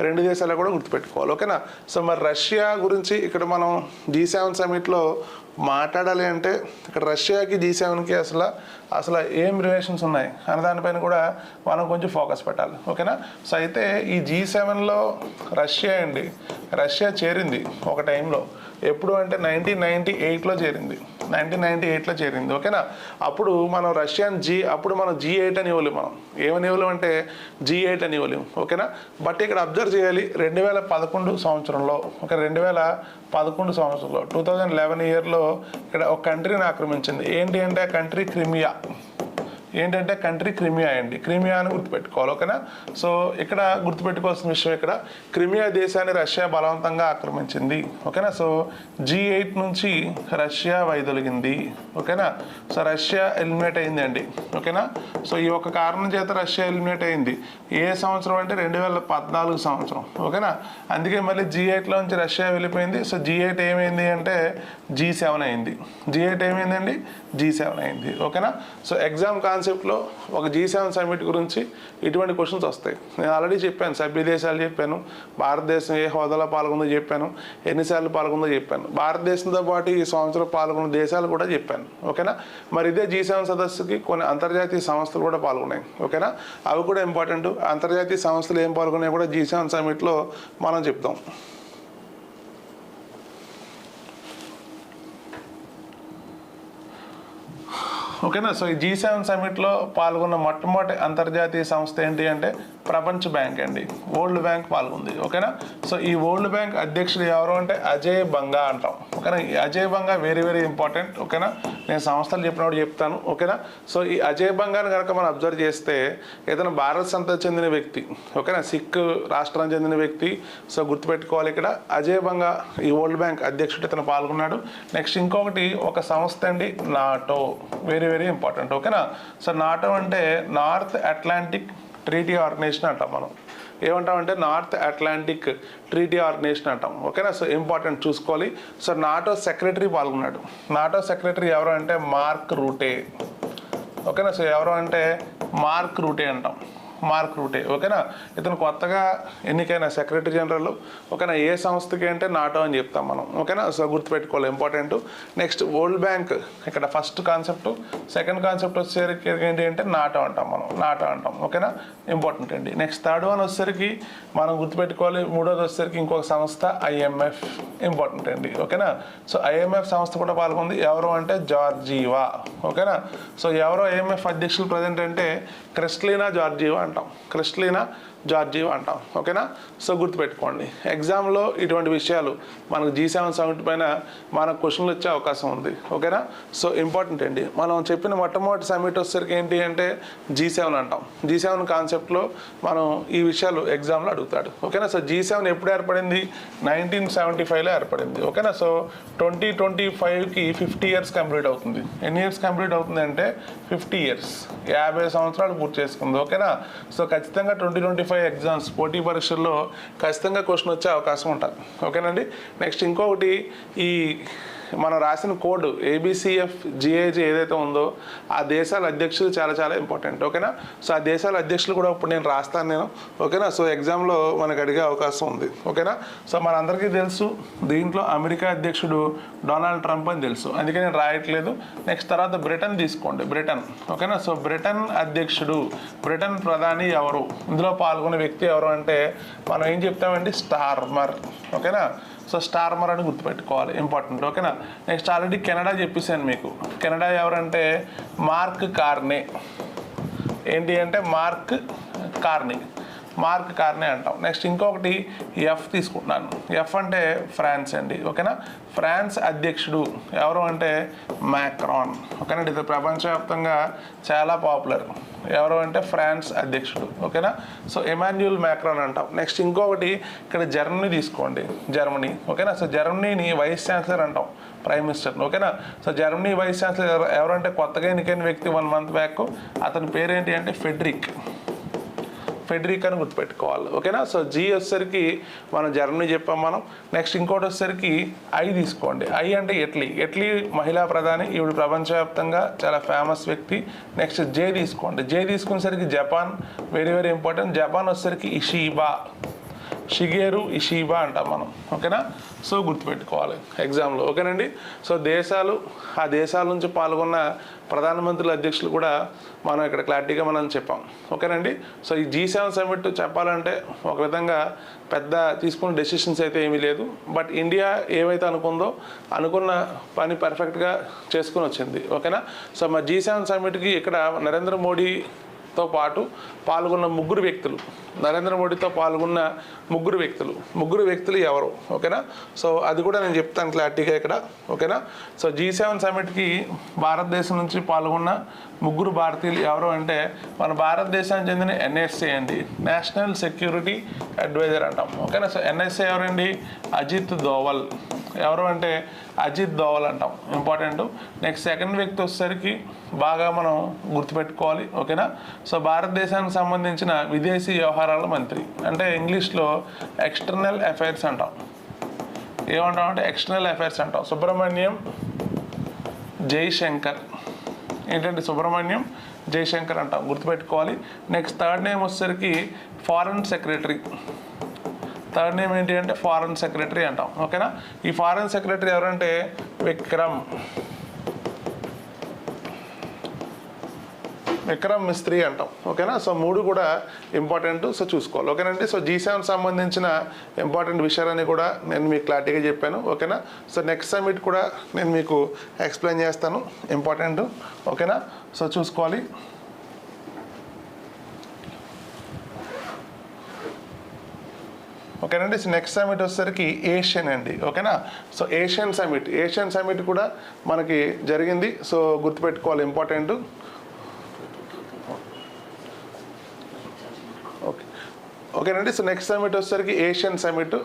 రెండు దేశాలు కూడా గుర్తుపెట్టుకోవాలి. ఓకేనా. సో మరి రష్యా గురించి ఇక్కడ మనం G7 సమిట్లో మాట్లాడాలి అంటే ఇక్కడ రష్యాకి G7కి అసలు ఏం రిలేషన్స్ ఉన్నాయి అనే దానిపైన కూడా మనం కొంచెం ఫోకస్ పెట్టాలి. ఓకేనా. సో అయితే ఈ G7లో రష్యా చేరింది ఒక టైంలో. ఎప్పుడు అంటే 1998లో చేరింది. ఓకేనా. అప్పుడు మనం అప్పుడు మనం G8 అని ఇవ్వలేము. మనం ఏమని ఇవ్వలేము అంటే G8 అని ఇవ్వలేము. ఓకేనా. బట్ ఇక్కడ అబ్జర్వ్ చేయాలి, 2011 సంవత్సరంలో 2011 ఇయర్లో ఇక్కడ ఒక కంట్రీని ఆక్రమించింది. ఏంటి అంటే ఆ కంట్రీ క్రిమియా అండి. క్రిమియా అని గుర్తుపెట్టుకోవాలి. ఓకేనా. సో ఇక్కడ గుర్తుపెట్టుకోవాల్సిన విషయం, ఇక్కడ క్రిమియా దేశాన్ని రష్యా బలవంతంగా ఆక్రమించింది. ఓకేనా. సో G8 నుంచి రష్యా వైదొలిగింది. ఓకేనా. సో రష్యా ఎలిమినేట్ అయింది అండి. ఓకేనా. సో ఈ ఒక కారణం చేత రష్యా ఎలిమినేట్ అయింది. ఏ సంవత్సరం అంటే 2014 సంవత్సరం. ఓకేనా. అందుకే మళ్ళీ G8లో నుంచి రష్యా వెళ్ళిపోయింది. సో G8 ఏమైంది అంటే G7 అయింది. G8 ఏమైందండి? G7 అయింది. ఓకేనా. సో ఎగ్జామ్ కాన్సెప్ట్లో ఒక G7 సమ్మిట్ గురించి ఇటువంటి క్వశ్చన్స్ వస్తాయి. నేను ఆల్రెడీ చెప్పాను, సభ్య దేశాలు చెప్పాను, భారతదేశం ఏ హోదాలో పాల్గొందో చెప్పాను, ఎన్నిసార్లు పాల్గొందో చెప్పాను, భారతదేశంతో పాటు ఈ సంవత్సరం పాల్గొన్న దేశాలు కూడా చెప్పాను. ఓకేనా, మరి ఇదే G7 సదస్సుకి కొన్ని అంతర్జాతీయ సంస్థలు కూడా పాల్గొన్నాయి. ఓకేనా, అవి కూడా ఇంపార్టెంట్. అంతర్జాతీయ సంస్థలు ఏం పాల్గొన్నాయి కూడా G7 సమ్మిట్లో మనం చెప్తాం. ఓకేనా, సో ఈ G7 సమ్మిట్లో పాల్గొన్న మొట్టమొదటి అంతర్జాతీయ సంస్థ ఏంటి అంటే ప్రపంచ బ్యాంక్ అండి, వరల్డ్ బ్యాంక్ పాల్గొంది. ఓకేనా, సో ఈ వరల్డ్ బ్యాంక్ అధ్యక్షుడు ఎవరు అంటే అజయ్ బంగా అంటాం. ఓకేనా, ఈ అజయ్ బంగా వెరీ వెరీ ఇంపార్టెంట్. ఓకేనా, నేను సంస్థలు చెప్పినప్పుడు చెప్తాను. ఓకేనా, సో ఈ అజయ్ బంగాని కనుక మనం అబ్జర్వ్ చేస్తే ఇతను భారత సంతతికి చెందిన వ్యక్తి. ఓకేనా, సిక్ రాష్ట్రానికి చెందిన వ్యక్తి. సో గుర్తుపెట్టుకోవాలి, ఇక్కడ అజయ్ బంగా ఈ వరల్డ్ బ్యాంక్ అధ్యక్షుడు ఇతను పాల్గొన్నాడు. నెక్స్ట్ ఇంకొకటి ఒక సంస్థ అండి నాటో, వెరీ వెరీ ఇంపార్టెంట్. ఓకేనా, సో నాటో అంటే నార్త్ అట్లాంటిక్ ట్రీటీ ఆర్గనైజేషన్ అంటాం. మనం ఏమంటామంటే నార్త్ అట్లాంటిక్ ట్రీటీ ఆర్గనైజేషన్ అంటాం. ఓకేనా, సో ఇంపార్టెంట్ చూసుకోవాలి. సో నాటో సెక్రటరీ పాల్గొన్నాడు. నాటో సెక్రటరీ ఎవరు అంటే మార్క్ రూటే. ఓకేనా, సో ఎవరు అంటే మార్క్ రూటే అంటాం, మార్క్ రూటే. ఓకేనా, ఇతను కొత్తగా ఎన్నికైన సెక్రటరీ జనరల్. ఓకేనా, ఏ సంస్థకి అంటే నాటో అని చెప్తాం మనం. ఓకేనా, సో గుర్తుపెట్టుకోవాలి, ఇంపార్టెంట్. నెక్స్ట్ వరల్డ్ బ్యాంక్ ఇక్కడ ఫస్ట్ కాన్సెప్ట్. సెకండ్ కాన్సెప్ట్ వచ్చేసరికి ఏంటి అంటే నాటో అంటాం మనం, నాటో అంటాం. ఓకేనా, ఇంపార్టెంట్ అండి. నెక్స్ట్ థర్డ్ వన్ వచ్చేసరికి మనం గుర్తుపెట్టుకోవాలి. మూడోది వచ్చేసరికి ఇంకొక సంస్థ IMF, ఇంపార్టెంట్ అండి. ఓకేనా, సో IMF సంస్థ కూడా పాల్గొంది. ఎవరు అంటే జార్జివా. ఓకేనా, సో ఎవరో IMF అధ్యక్షులు ప్రజెంట్ అంటే క్రిస్టలినా జార్జివా అంటాం, క్రిస్టలినా జార్జివా అంటాం. ఓకేనా, సో గుర్తుపెట్టుకోండి. ఎగ్జామ్లో ఇటువంటి విషయాలు మనకు G7 సమిట్ పైన మనకు క్వశ్చన్లు వచ్చే అవకాశం ఉంది. ఓకేనా, సో ఇంపార్టెంట్ అండి. మనం చెప్పిన మొట్టమొదటి సమిట్ వచ్చేసరికి ఏంటి అంటే G7 అంటాం. G7 కాన్సెప్ట్లో మనం ఈ విషయాలు ఎగ్జామ్లో అడుగుతాడు. ఓకేనా, సో G7 ఎప్పుడు ఏర్పడింది? 1975లో ఏర్పడింది. ఓకేనా, సో 2025కి 50 ఇయర్స్ కంప్లీట్ అవుతుంది. ఎన్ని ఇయర్స్ కంప్లీట్ అవుతుంది అంటే 50 ఇయర్స్, 50 సంవత్సరాలు పూర్తి చేసుకుంది. ఓకేనా, సో ఖచ్చితంగా 2025 ఎగ్జామ్స్ పోటీ పరీక్షల్లో ఖచ్చితంగా క్వశ్చన్ వచ్చే అవకాశం ఉంటుంది. ఓకేనండి. నెక్స్ట్ ఇంకొకటి, ఈ మనం రాసిన కోడ్ ABCFGAG ఏదైతే ఉందో ఆ దేశాల అధ్యక్షులు చాలా చాలా ఇంపార్టెంట్. ఓకేనా, సో ఆ దేశాల అధ్యక్షులు కూడా ఇప్పుడు నేను రాస్తాను నేను. ఓకేనా, సో ఎగ్జామ్లో మనకు అడిగే అవకాశం ఉంది. ఓకేనా, సో మనందరికీ తెలుసు దీంట్లో అమెరికా అధ్యక్షుడు డొనాల్డ్ ట్రంప్ అని తెలుసు, అందుకే నేను రాయట్లేదు. నెక్స్ట్ తర్వాత బ్రిటన్ తీసుకోండి, బ్రిటన్. ఓకేనా, సో బ్రిటన్ అధ్యక్షుడు, బ్రిటన్ ప్రధాని ఎవరు? ఇందులో పాల్గొనే వ్యక్తి ఎవరు అంటే మనం ఏం చెప్తామండి? స్టార్మర్. ఓకేనా, సో స్టార్మర్ అని గుర్తుపెట్టుకోవాలి, ఇంపార్టెంట్. ఓకేనా, నెక్స్ట్ ఆల్రెడీ కెనడా చెప్పేసాను మీకు. కెనడా ఎవరంటే మార్క్ కార్నే. ఏంటి అంటే మార్క్ కార్నీ, మార్క్ కార్నే అంటాం. నెక్స్ట్ ఇంకొకటి F తీసుకుంటున్నాను. F అంటే ఫ్రాన్స్ అండి. ఓకేనా, ఫ్రాన్స్ అధ్యక్షుడు ఎవరు అంటే మ్యాక్రాన్. ఓకేనా, ఇది ప్రపంచవ్యాప్తంగా చాలా పాపులర్. ఎవరు అంటే ఫ్రాన్స్ అధ్యక్షుడు. ఓకేనా, సో ఎమాన్యుయల్ మ్యాక్రాన్ అంటాం. నెక్స్ట్ ఇంకొకటి ఇక్కడ జర్మనీ తీసుకోండి, జర్మనీ. ఓకేనా, సో జర్మనీని వైస్ ఛాన్సలర్ అంటాం, ప్రైమ్ మినిస్టర్. ఓకేనా, సో జర్మనీ వైస్ ఛాన్సలర్ ఎవరంటే కొత్తగా ఎన్నికైన వ్యక్తి 1 మంత్ బ్యాక్. అతని పేరేంటి అంటే ఫెడరిక్ అని గుర్తుపెట్టుకోవాలి. ఓకేనా, సో G వచ్చేసరికి మనం జర్మనీ చెప్పాం మనం. నెక్స్ట్ ఇంకోటి వచ్చేసరికి I తీసుకోండి. I అంటే ఇటలీ మహిళా ప్రధాని, ఈవిడ ప్రపంచవ్యాప్తంగా చాలా ఫేమస్ వ్యక్తి. నెక్స్ట్ J తీసుకోండి. J తీసుకునేసరికి Japan, very very important. Japan వచ్చేసరికి షిగేరు ఇషిబా అంటాం మనం. ఓకేనా, సో గుర్తుపెట్టుకోవాలి ఎగ్జామ్లో. ఓకేనండి, సో దేశాలు, ఆ దేశాల నుంచి పాల్గొన్న ప్రధానమంత్రుల అధ్యక్షులు కూడా మనం ఇక్కడ క్లారిటీగా మనం చెప్పాం. ఓకేనండి, సో ఈ G7 సమిట్ చెప్పాలంటే ఒక విధంగా పెద్ద తీసుకున్న డెసిషన్స్ అయితే ఏమీ లేదు. బట్ ఇండియా ఏవైతే అనుకున్న పని పర్ఫెక్ట్గా చేసుకుని వచ్చింది. ఓకేనా, సో మా G7 సమిట్కి ఇక్కడ నరేంద్ర మోడీతో పాటు పాల్గొన్న ముగ్గురు వ్యక్తులు, నరేంద్ర మోడీతో పాల్గొన్న ముగ్గురు వ్యక్తులు ఎవరు? ఓకేనా, సో అది కూడా నేను చెప్తాను క్లారిటీగా ఇక్కడ. ఓకేనా, సో G7 సమిట్కి భారతదేశం నుంచి పాల్గొన్న ముగ్గురు భారతీయులు ఎవరు అంటే మన భారతదేశానికి చెందిన NSA అండి, నేషనల్ సెక్యూరిటీ అడ్వైజర్ అంటాం. ఓకేనా, సో NSA ఎవరండి? అజిత్ దోవల్. ఎవరు అంటే అజిత్ దోవల్ అంటాం, ఇంపార్టెంట్. నెక్స్ట్ సెకండ్ వ్యక్తి వచ్చేసరికి బాగా మనం గుర్తుపెట్టుకోవాలి. ఓకేనా, సో భారతదేశానికి సంబంధించిన విదేశీ వ్యవహారాల మంత్రి, అంటే ఇంగ్లీష్లో ఎక్స్టర్నల్ అఫైర్స్ అంటాం. ఏమంటాం అంటే ఎక్స్టర్నల్ అఫైర్స్ అంటాం. సుబ్రహ్మణ్యం జైశంకర్. ఏంటంటే సుబ్రహ్మణ్యం జయశంకర్ అంటాం, గుర్తుపెట్టుకోవాలి. నెక్స్ట్ థర్డ్ నేమ్ వచ్చేసరికి ఫారెన్ సెక్రటరీ. థర్డ్ నేమ్ ఏంటి అంటే ఫారెన్ సెక్రటరీ అంటాం, ఓకేనా. ఈ ఫారెన్ సెక్రటరీ ఎవరంటే విక్రమ్ మిస్త్రీ అంటాం, ఓకేనా. సో 3 కూడా ఇంపార్టెంట్, సో చూసుకోవాలి, ఓకేనండి. సో G7 సంబంధించిన ఇంపార్టెంట్ విషయాలని కూడా నేను మీకు క్లారిటీగా చెప్పాను, ఓకేనా. సో నెక్స్ట్ సమిట్ కూడా నేను మీకు ఎక్స్ప్లెయిన్ చేస్తాను, ఇంపార్టెంట్, ఓకేనా. సో చూసుకోవాలి. ఓకేనండి. సో నెక్స్ట్ సమిట్ వచ్చేసరికి ఏషియన్ అండి, ఓకేనా. సో ఏషియన్ సమిట్ కూడా మనకి జరిగింది, సో గుర్తుపెట్టుకోవాలి, ఇంపార్టెంట్. ఓకేనండి. సో నెక్స్ట్ సమిట్ వచ్చేసరికి ఏషియన్ సమిట్,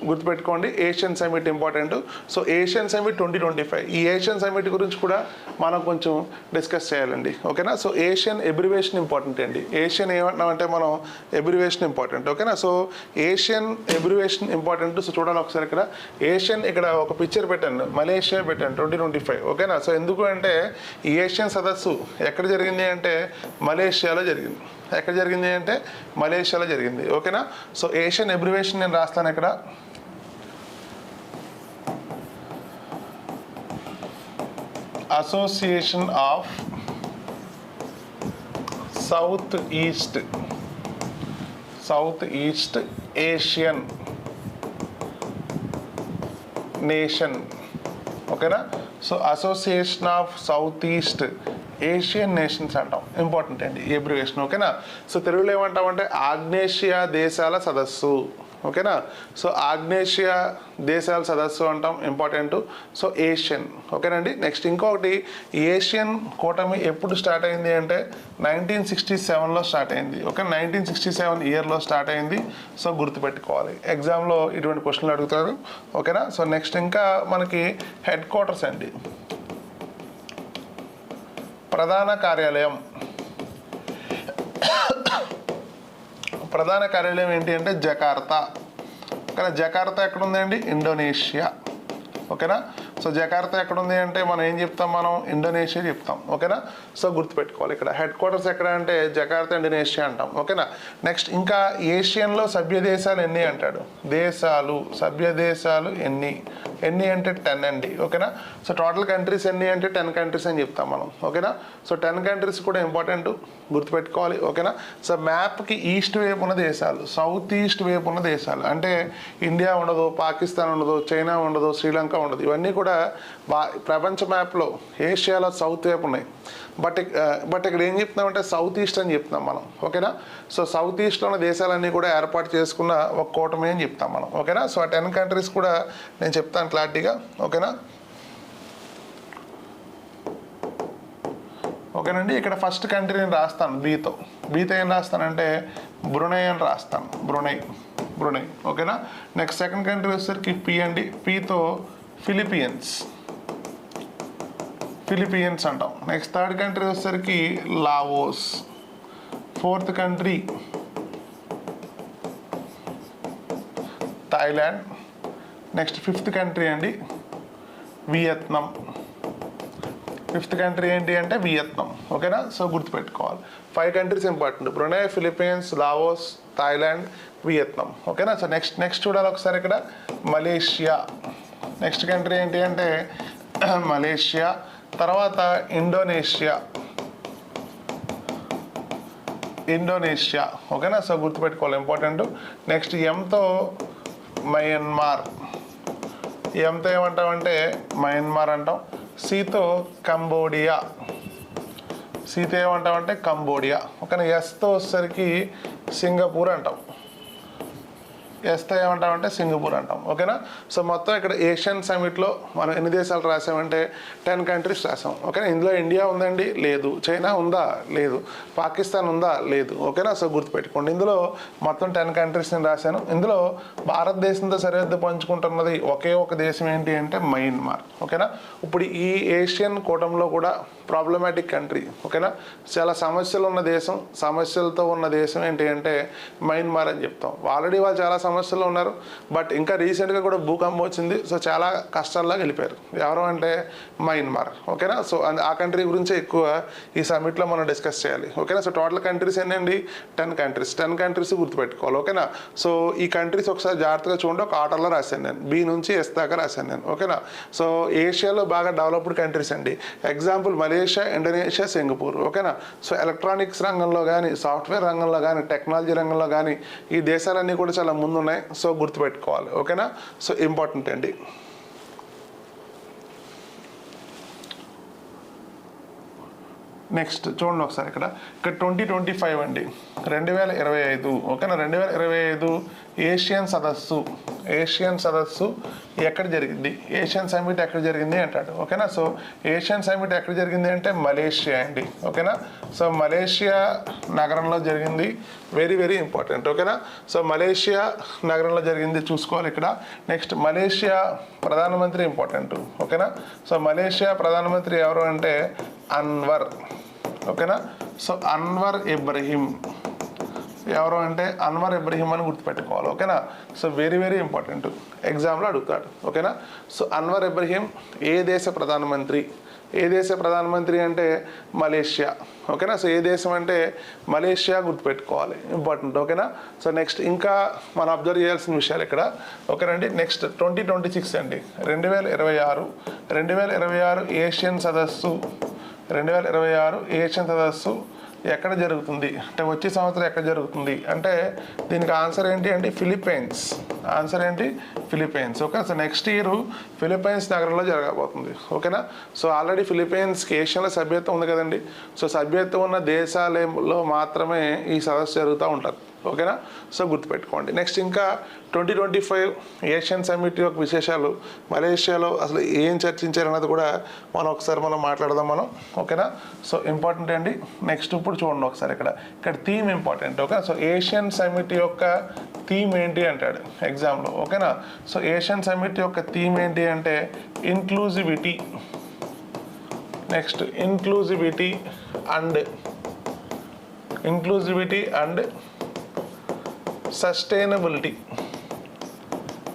గుర్తుపెట్టుకోండి, Asian summit important. So Asian summit 2025, ఈ ఏషియన్ సమిట్ గురించి కూడా మనం కొంచెం డిస్కస్ చేయాలండి, ఓకేనా. సో ఏషియన్ ఎబ్రివేషన్ ఇంపార్టెంట్ అండి. ఏషియన్ ఏమంటామంటే మనం ఎబ్రివేషన్ ఇంపార్టెంట్, ఓకేనా. So Asian abbreviation important. So చూడాలి ఒకసారి ఇక్కడ ఏషియన్, ఇక్కడ ఒక పిక్చర్ పెట్టాను, మలేషియా పెట్టాను 2025, ఓకేనా. సో ఎందుకు అంటే ఈ ఏషియన్ సదస్సు ఎక్కడ జరిగింది అంటే మలేషియాలో జరిగింది. ఎక్కడ జరిగింది అంటే మలేషియాలో జరిగింది, ఓకేనా. సో ఏషియన్ ఎబ్రివేషన్ నేను రాస్తాను ఇక్కడ. Association of south east Asian nation, ఓకేనా. So association of south east Asian nations అంటాం, ఇంపార్టెంట్ అండి ఈ అబ్రివేషన్, ఓకేనా. సో తెలుగులో ఏమంటామంటే ఆగ్నేషియా దేశాల సదస్సు, ఓకేనా. సో ఆగ్నేషియా దేశాల సదస్సు అంటాం, ఇంపార్టెంట్. సో ఏషియన్, ఓకేనండి. నెక్స్ట్ ఇంకొకటి, ఏషియన్ కూటమి ఎప్పుడు స్టార్ట్ అయింది అంటే 1967లో స్టార్ట్ అయింది, ఓకే. 1967 ఇయర్లో స్టార్ట్ అయింది, సో గుర్తుపెట్టుకోవాలి, ఎగ్జామ్లో ఇటువంటి క్వశ్చన్లు అడుగుతారు, ఓకేనా. సో నెక్స్ట్ ఇంకా మనకి హెడ్ క్వార్టర్స్ అండి, ప్రధాన కార్యాలయం ఏంటి అంటే జకార్తా, కానీ జకార్తా ఎక్కడ ఉందండి? ఇండోనేషియా, ఓకేనా. సో జకార్తా ఎక్కడ ఉంది అంటే మనం ఏం చెప్తాం, మనం ఇండోనేషియా చెప్తాం, ఓకేనా. సో గుర్తుపెట్టుకోవాలి, ఇక్కడ హెడ్ క్వార్టర్స్ ఎక్కడ అంటే జకార్తా ఇండోనేషియా అంటాం, ఓకేనా. నెక్స్ట్ ఇంకా ఏషియన్లో సభ్య దేశాలు ఎన్ని అంటాడు, సభ్య దేశాలు ఎన్ని అంటే 10 అండి, ఓకేనా. సో టోటల్ కంట్రీస్ ఎన్ని అంటే 10 కంట్రీస్ అని చెప్తాం మనం, ఓకేనా. సో 10 కంట్రీస్ కూడా ఇంపార్టెంట్, గుర్తుపెట్టుకోవాలి, ఓకేనా. సో మ్యాప్కి ఈస్ట్ వైపు ఉన్న దేశాలు, సౌత్ ఈస్ట్ వైపు ఉన్న దేశాలు అంటే ఇండియా ఉండదు, పాకిస్తాన్ ఉండదు, చైనా ఉండదు, శ్రీలంక ఉండదు, ఇవన్నీ కూడా ప్రపంచ మ్యాప్లో ఏషియాలో సౌత్ వైపు ఉన్నాయి. బట్ ఇక్కడ ఏం చెప్తున్నామంటే సౌత్ ఈస్ట్ అని చెప్తున్నాం మనం, ఓకేనా. సో సౌత్ ఈస్ట్లో ఉన్న దేశాలన్నీ కూడా ఏర్పాటు చేసుకున్న ఒక కూటమి అని చెప్తాం మనం, ఓకేనా. సో ఆ 10 కంట్రీస్ కూడా నేను చెప్తాను క్లారిటీగా, ఓకేనా. ఓకేనండి. ఇక్కడ ఫస్ట్ కంట్రీ నేను రాస్తాను బీతో ఏం రాస్తానంటే బ్రునై అని రాస్తాను, బ్రునై, ఓకేనా. నెక్స్ట్ సెకండ్ కంట్రీ వచ్చేసరికి పి అండి, పితో ఫిలిపియన్స్ అంటాం. నెక్స్ట్ థర్డ్ కంట్రీ వచ్చేసరికి Laos, fourth country Thailand. Next fifth country అండి వియత్నాం. ఫిఫ్త్ కంట్రీ ఏంటి అంటే వియత్నాం, ఓకేనా. సో గుర్తుపెట్టుకోవాలి, 5 countries important, Brunei, Philippines, Laos, Thailand, Vietnam, ఓకేనా. సో నెక్స్ట్ చూడాలి ఒకసారి ఇక్కడ మలేషియా. నెక్స్ట్ కంట్రీ ఏంటి అంటే మలేషియా. తర్వాత ఇండోనేషియా, ఓకేనా. సో గుర్తుపెట్టుకోవాలి, ఇంపార్టెంట్. నెక్స్ట్ ఎంతో మయన్మార్, ఎంతో ఏమంటామంటే మయన్మార్ అంటాం. సితో కంబోడియా, ఏమంటామంటే కంబోడియా, ఓకేనా. ఎస్తో వచ్చేసరికి సింగపూర్ అంటాం, ఎస్తో ఏమంటామంటే సింగపూర్ అంటాం, ఓకేనా. సో మొత్తం ఇక్కడ ఏషియన్ సమిట్లో మనం ఎన్ని దేశాలు రాసామంటే 10 కంట్రీస్ రాసాం, ఓకేనా. ఇందులో ఇండియా ఉందండి, లేదు. చైనా ఉందా, లేదు. పాకిస్తాన్ ఉందా, లేదు, ఓకేనా. సో గుర్తుపెట్టుకోండి, ఇందులో మొత్తం 10 కంట్రీస్ నేను రాశాను. ఇందులో భారతదేశంతో సరిహద్దు పంచుకుంటున్నది ఒకే ఒక దేశం ఏంటి అంటే మయన్మార్, ఓకేనా. ఇప్పుడు ఈ ఏషియన్ కూటమిలో కూడా ప్రాబ్లమాటిక్ కంట్రీ, ఓకేనా. చాలా సమస్యలు ఉన్న దేశం, సమస్యలతో ఉన్న దేశం ఏంటి అంటే మయన్మార్ అని చెప్తాం. ఆల్రెడీ వాళ్ళు చాలా సమస్యల్లో ఉన్నారు. బట్ ఇంకా రీసెంట్గా కూడా భూకంపం వచ్చింది. సో చాలా కష్టాల్లోకి వెళ్ళిపోయారు. ఎవరు అంటే మయన్మార్. ఓకేనా. సో ఆ కంట్రీ గురించే ఎక్కువ ఈ సమ్మిట్లో మనం డిస్కస్ చేయాలి. ఓకేనా. సో టోటల్ కంట్రీస్ ఏంటండి 10 కంట్రీస్ గుర్తుపెట్టుకోవాలి. ఓకేనా. సో ఈ కంట్రీస్ ఒకసారి జాగ్రత్తగా చూడండి. ఒక ఆర్డర్లో రాశాను నేను, బి నుంచి ఎస్ దాకా రాశాను నేను. ఓకేనా. సో ఏషియాలో బాగా డెవలప్డ్ కంట్రీస్ అండి. Example Malaysia, Indonesia, Singapore. ఓకేనా. సో ఎలక్ట్రానిక్స్ రంగంలో కానీ, సాఫ్ట్వేర్ రంగంలో కానీ, టెక్నాలజీ రంగంలో కానీ ఈ దేశాలన్నీ కూడా చాలా ముందున్నాయి. సో గుర్తుపెట్టుకోవాలి. ఓకేనా. సో ఇంపార్టెంట్ అండి. నెక్స్ట్ చూడండి ఒకసారి ఇక్కడ 2025 అండి, 2025. ఓకేనా. 2025 ఏషియన్ సదస్సు ఎక్కడ జరిగింది, ఏషియన్ సమ్మిట్ ఎక్కడ జరిగింది అంటాడు. ఓకేనా. సో ఏషియన్ సమ్మిట్ ఎక్కడ జరిగింది అంటే మలేషియా అండి. ఓకేనా. సో మలేషియా నగరంలో జరిగింది. Very very important. ఓకేనా. సో మలేషియా నగరంలో జరిగింది చూసుకోవాలి ఇక్కడ. నెక్స్ట్ మలేషియా ప్రధానమంత్రి ఇంపార్టెంట్. ఓకేనా. సో మలేషియా ప్రధానమంత్రి ఎవరు అంటే అన్వర్. ఓకేనా. సో అన్వర్ ఇబ్రహీం ఎవరు అంటే అన్వర్ ఇబ్రహీం అని గుర్తుపెట్టుకోవాలి. ఓకేనా. సో వెరీ వెరీ ఇంపార్టెంట్, ఎగ్జామ్లో అడుగుతాడు. ఓకేనా. సో అన్వర్ ఇబ్రహీం ఏ దేశ ప్రధానమంత్రి అంటే మలేషియా. ఓకేనా. సో ఏ దేశం అంటే మలేషియా గుర్తుపెట్టుకోవాలి, ఇంపార్టెంట్. ఓకేనా. సో నెక్స్ట్ ఇంకా మనం అబ్జర్వ్ చేయాల్సిన విషయాలు ఇక్కడ. ఓకేనండి. నెక్స్ట్ 2026 అండి, 2026 ఏషియన్ సదస్సు 2026 ఏషియన్ సదస్సు ఎక్కడ జరుగుతుంది అంటే వచ్చే సంవత్సరం ఎక్కడ జరుగుతుంది అంటే దీనికి ఆన్సర్ ఏంటి అంటే ఫిలిప్పైన్స్. ఆన్సర్ ఏంటి Philippines. Okay. So next year Philippines నగరంలో జరగబోతుంది. ఓకేనా. సో ఆల్రెడీ ఫిలిప్పైన్స్కి ఏషియాలో సభ్యత్వం ఉంది కదండి. సో సభ్యత్వం ఉన్న దేశాలలో మాత్రమే ఈ సదస్సు జరుగుతూ ఉంటారు. ఓకేనా. సో గుర్తుపెట్టుకోండి. నెక్స్ట్ ఇంకా 2025 ఏషియన్ సమ్మిట్ యొక్క విశేషాలు, మలేషియాలో అసలు ఏం చర్చించారన్నది కూడా ఒకసారి మాట్లాడదాం మనం. ఓకేనా. సో ఇంపార్టెంట్ అండి. నెక్స్ట్ ఇప్పుడు చూడండి ఒకసారి ఇక్కడ theme important. Okay. So Asian summit యొక్క థీమ్ ఏంటి అంటాడు ఎగ్జామ్లో. ఓకేనా. సో ఏషియన్ సమ్మిట్ యొక్క థీమ్ ఏంటి అంటే inclusivity. Next inclusivity and sustainability.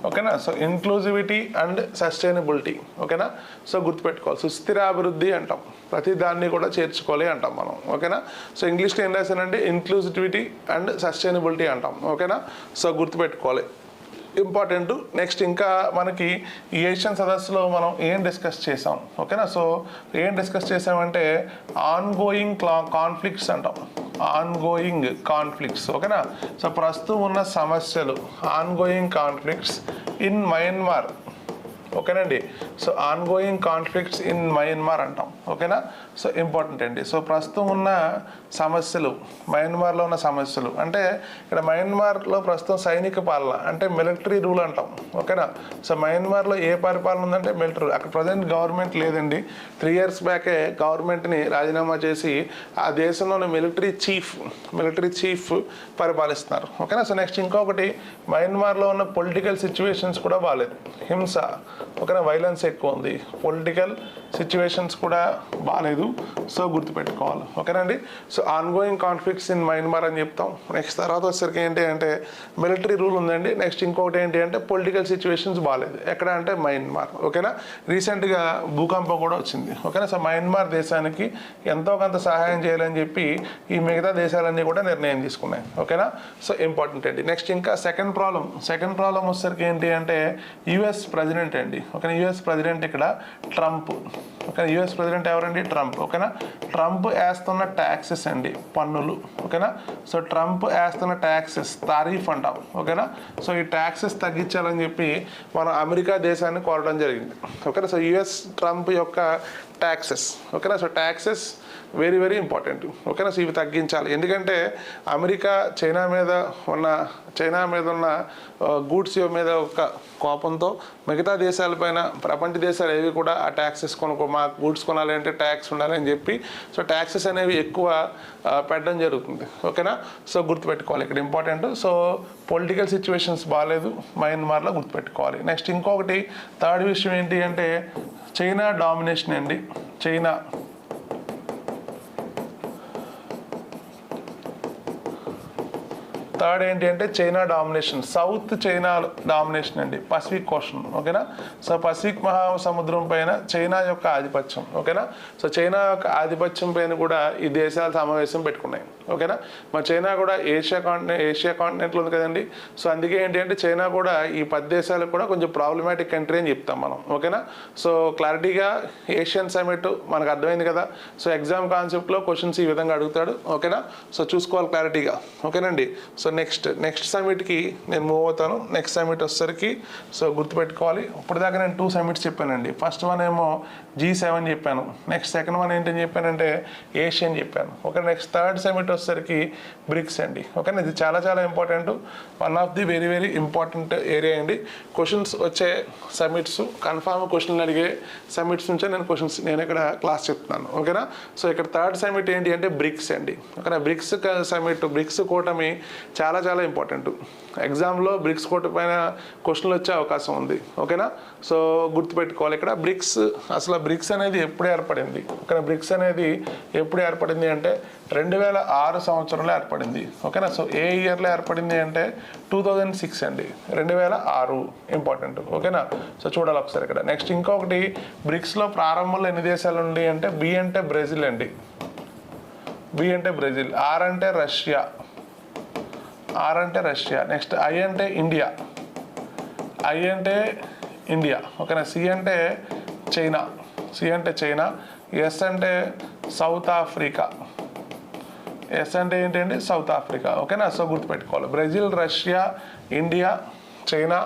ఓకేనా. So inclusivity and sustainability. ఓకేనా. సో గుర్తుపెట్టుకోవాలి. సుస్థిరాభివృద్ధి అంటాం, ప్రతి దాన్ని కూడా చేర్చుకోవాలి అంటాం మనం. ఓకేనా. సో ఇంగ్లీష్లో ఏం రాశానంటే ఇంక్లూజివిటీ అండ్ సస్టైనబిలిటీ అంటాం. ఓకేనా. సో గుర్తుపెట్టుకోవాలి, ఇంపార్టెంట్. నెక్స్ట్ ఇంకా మనకి ఈ ఏషియన్ సదస్సులో మనం ఏం డిస్కస్ చేసాం. ఓకేనా. సో ఏం డిస్కస్ చేసామంటే ఆన్గోయింగ్ కాన్ఫ్లిక్ట్స్ అంటాం, ఆన్గోయింగ్ కాన్ఫ్లిక్ట్స్. ఓకేనా. సో ప్రస్తుతం ఉన్న సమస్యలు, ఆన్గోయింగ్ కాన్ఫ్లిక్ట్స్ ఇన్ మయన్మార్. ఓకేనండి. So ongoing conflicts in Myanmar అంటాం. ఓకేనా. సో ఇంపార్టెంట్ అండి. సో ప్రస్తుతం ఉన్న సమస్యలు, మయన్మార్లో ఉన్న సమస్యలు అంటే ఇక్కడ మయన్మార్లో ప్రస్తుతం సైనిక పాలన అంటే మిలిటరీ రూల్ అంటాం. ఓకేనా. సో మయన్మార్లో ఏ పరిపాలన ఉందంటే మిలిటరీ. అక్కడ ప్రజెంట్ గవర్నమెంట్ లేదండి. 3 years బ్యాకే గవర్నమెంట్ని రాజీనామా చేసి ఆ దేశంలోని మిలిటరీ చీఫ్ పరిపాలిస్తున్నారు. ఓకేనా. సో నెక్స్ట్ ఇంకొకటి మయన్మార్లో ఉన్న పొలిటికల్ సిచ్యువేషన్స్ కూడా బాగాలేదు, హింస. ఓకేనా. వైలెన్స్ ఎక్కువ ఉంది, పొలిటికల్ సిచ్యువేషన్స్ కూడా బాగాలేదు. సో గుర్తుపెట్టుకోవాలి. ఓకేనండి. So ongoing conflicts in Myanmar అని చెప్తాం. నెక్స్ట్ తర్వాత వచ్చేసరికి ఏంటి అంటే మిలిటరీ రూల్ ఉందండి. నెక్స్ట్ ఇంకొకటి ఏంటి అంటే పొలిటికల్ సిచ్యువేషన్స్ బాగాలేదు, ఎక్కడ అంటే మయన్మార్. ఓకేనా. రీసెంట్గా భూకంపం కూడా వచ్చింది. ఓకేనా. సో మయన్మార్ దేశానికి ఎంతో కొంత సహాయం చేయాలని చెప్పి ఈ మిగతా దేశాలన్నీ కూడా నిర్ణయం తీసుకున్నాయి. ఓకేనా. సో ఇంపార్టెంట్ అండి. నెక్స్ట్ ఇంకా సెకండ్ ప్రాబ్లం వచ్చేసరికి ఏంటి అంటే యుఎస్ ప్రెసిడెంట్ అండి. ఓకేనా. యుఎస్ ప్రెసిడెంట్ ఇక్కడ ట్రంప్. ఓకేనా. యుఎస్ ప్రెసిడెంట్ ఎవరండి ట్రంప్. ఓకేనా. ట్రంప్ వేస్తున్న ట్యాక్సెస్ అండి, పన్నులు. ఓకేనా. సో ట్రంప్ వేస్తున్న ట్యాక్సెస్ తారీఫ్ అంటాం. ఓకేనా. సో ఈ ట్యాక్సెస్ తగ్గించాలని చెప్పి మనం అమెరికా దేశాన్ని కోరడం జరిగింది. ఓకేనా. సో యుఎస్ ట్రంప్ యొక్క ట్యాక్సెస్. ఓకేనా. So taxes very very important. ఓకేనా. సో ఇవి తగ్గించాలి. ఎందుకంటే అమెరికా చైనా మీద ఉన్న గూడ్స్ మీద ఒక కోపంతో మిగతా దేశాలపైన, ప్రపంచ దేశాలు ఏవి కూడా ఆ ట్యాక్సెస్ మా గూడ్స్ కొనాలి అంటే ట్యాక్స్ ఉండాలి అని చెప్పి సో ట్యాక్సెస్ అనేవి ఎక్కువ పెట్టడం జరుగుతుంది. ఓకేనా. సో గుర్తుపెట్టుకోవాలి ఇక్కడ ఇంపార్టెంట్. సో పొలిటికల్ సిచ్యువేషన్స్ బాగాలేదు మయన్మార్లో, గుర్తుపెట్టుకోవాలి. నెక్స్ట్ ఇంకొకటి థర్డ్ విషయం ఏంటి అంటే చైనా డామినేషన్ అండి. థర్డ్ ఏంటి అంటే China domination, south China domination అండి, పసిఫిక్ ఓషన్. ఓకేనా, సో పసిఫిక్ మహాసముద్రం పైన చైనా యొక్క ఆధిపత్యం. ఓకేనా, సో చైనా యొక్క ఆధిపత్యం పైన కూడా ఈ దేశాలు సమావేశం పెట్టుకున్నాయి. ఓకేనా, మరి చైనా కూడా ఏషియా కాంటినెంట్లో ఉంది కదండి. సో అందుకే ఏంటి అంటే చైనా కూడా ఈ 10 దేశాలకు కూడా కొంచెం ప్రాబ్లమాటిక్ కంట్రీ అని చెప్తాం మనం. ఓకేనా, సో క్లారిటీగా ఏషియన్ సమిట్ మనకు అర్థమైంది కదా. సో ఎగ్జామ్ కాన్సెప్ట్లో క్వశ్చన్స్ ఈ విధంగా అడుగుతాడు. ఓకేనా, సో చూసుకోవాలి క్లారిటీగా. ఓకేనండి, సో నెక్స్ట్ సమిట్కి నేను మూవ్ అవుతాను. నెక్స్ట్ సమిట్ వచ్చేసరికి సో గుర్తుపెట్టుకోవాలి, ఇప్పుడు దాకా నేను 2 సమిట్స్ చెప్పానండి. ఫస్ట్ వన్ ఏమో G7 చెప్పాను, నెక్స్ట్ సెకండ్ వన్ ఏంటని చెప్పానంటే ఏషియన్ చెప్పాను. ఓకే, నెక్స్ట్ థర్డ్ సమిట్ వచ్చేసరికి బ్రిక్స్ అండి. ఓకేనా, ఇది చాలా చాలా important, one of the very very important area అండి. క్వశ్చన్స్ వచ్చే సమిట్స్, కన్ఫామ్ క్వశ్చన్లు అడిగే సమిట్స్ నుంచే నేను ఇక్కడ క్లాస్ చెప్తున్నాను. ఓకేనా, సో ఇక్కడ థర్డ్ సమిట్ ఏంటి అంటే బ్రిక్స్ అండి. ఓకేనా, బ్రిక్స్ సమిట్, బ్రిక్స్ కూటమి చాలా చాలా ఇంపార్టెంట్. ఎగ్జామ్లో బ్రిక్స్ కూటమి పైన క్వశ్చన్లు వచ్చే అవకాశం ఉంది. ఓకేనా, సో గుర్తుపెట్టుకోవాలి ఇక్కడ బ్రిక్స్, అసలు బ్రిక్స్ అనేది ఎప్పుడు ఏర్పడింది. ఓకేనా, బ్రిక్స్ అనేది ఎప్పుడు ఏర్పడింది అంటే 2006 సంవత్సరంలో ఏర్పడింది. ఓకేనా, సో ఏ ఇయర్లో ఏర్పడింది అంటే 2006 అండి, 2006 ఇంపార్టెంట్. ఓకేనా, సో చూడాలి ఒకసారి ఇక్కడ. నెక్స్ట్ ఇంకొకటి, బ్రిక్స్లో ప్రారంభంలో ఎన్ని దేశాలు ఉండి అంటే బి అంటే బ్రెజిల్ అండి, బి అంటే బ్రెజిల్, ఆర్ అంటే రష్యా, ఆర్ అంటే రష్యా, నెక్స్ట్ ఐ అంటే ఇండియా, ఐ అంటే ఇండియా. ఓకేనా, సి అంటే చైనా, సి అంటే చైనా, ఎస్ అంటే సౌత్ ఆఫ్రికా, ఎస్ అంటే ఏంటండి సౌత్ ఆఫ్రికా. ఓకేనా, సో గుర్తుపెట్టుకోవాలి, Brazil, Russia, India, China,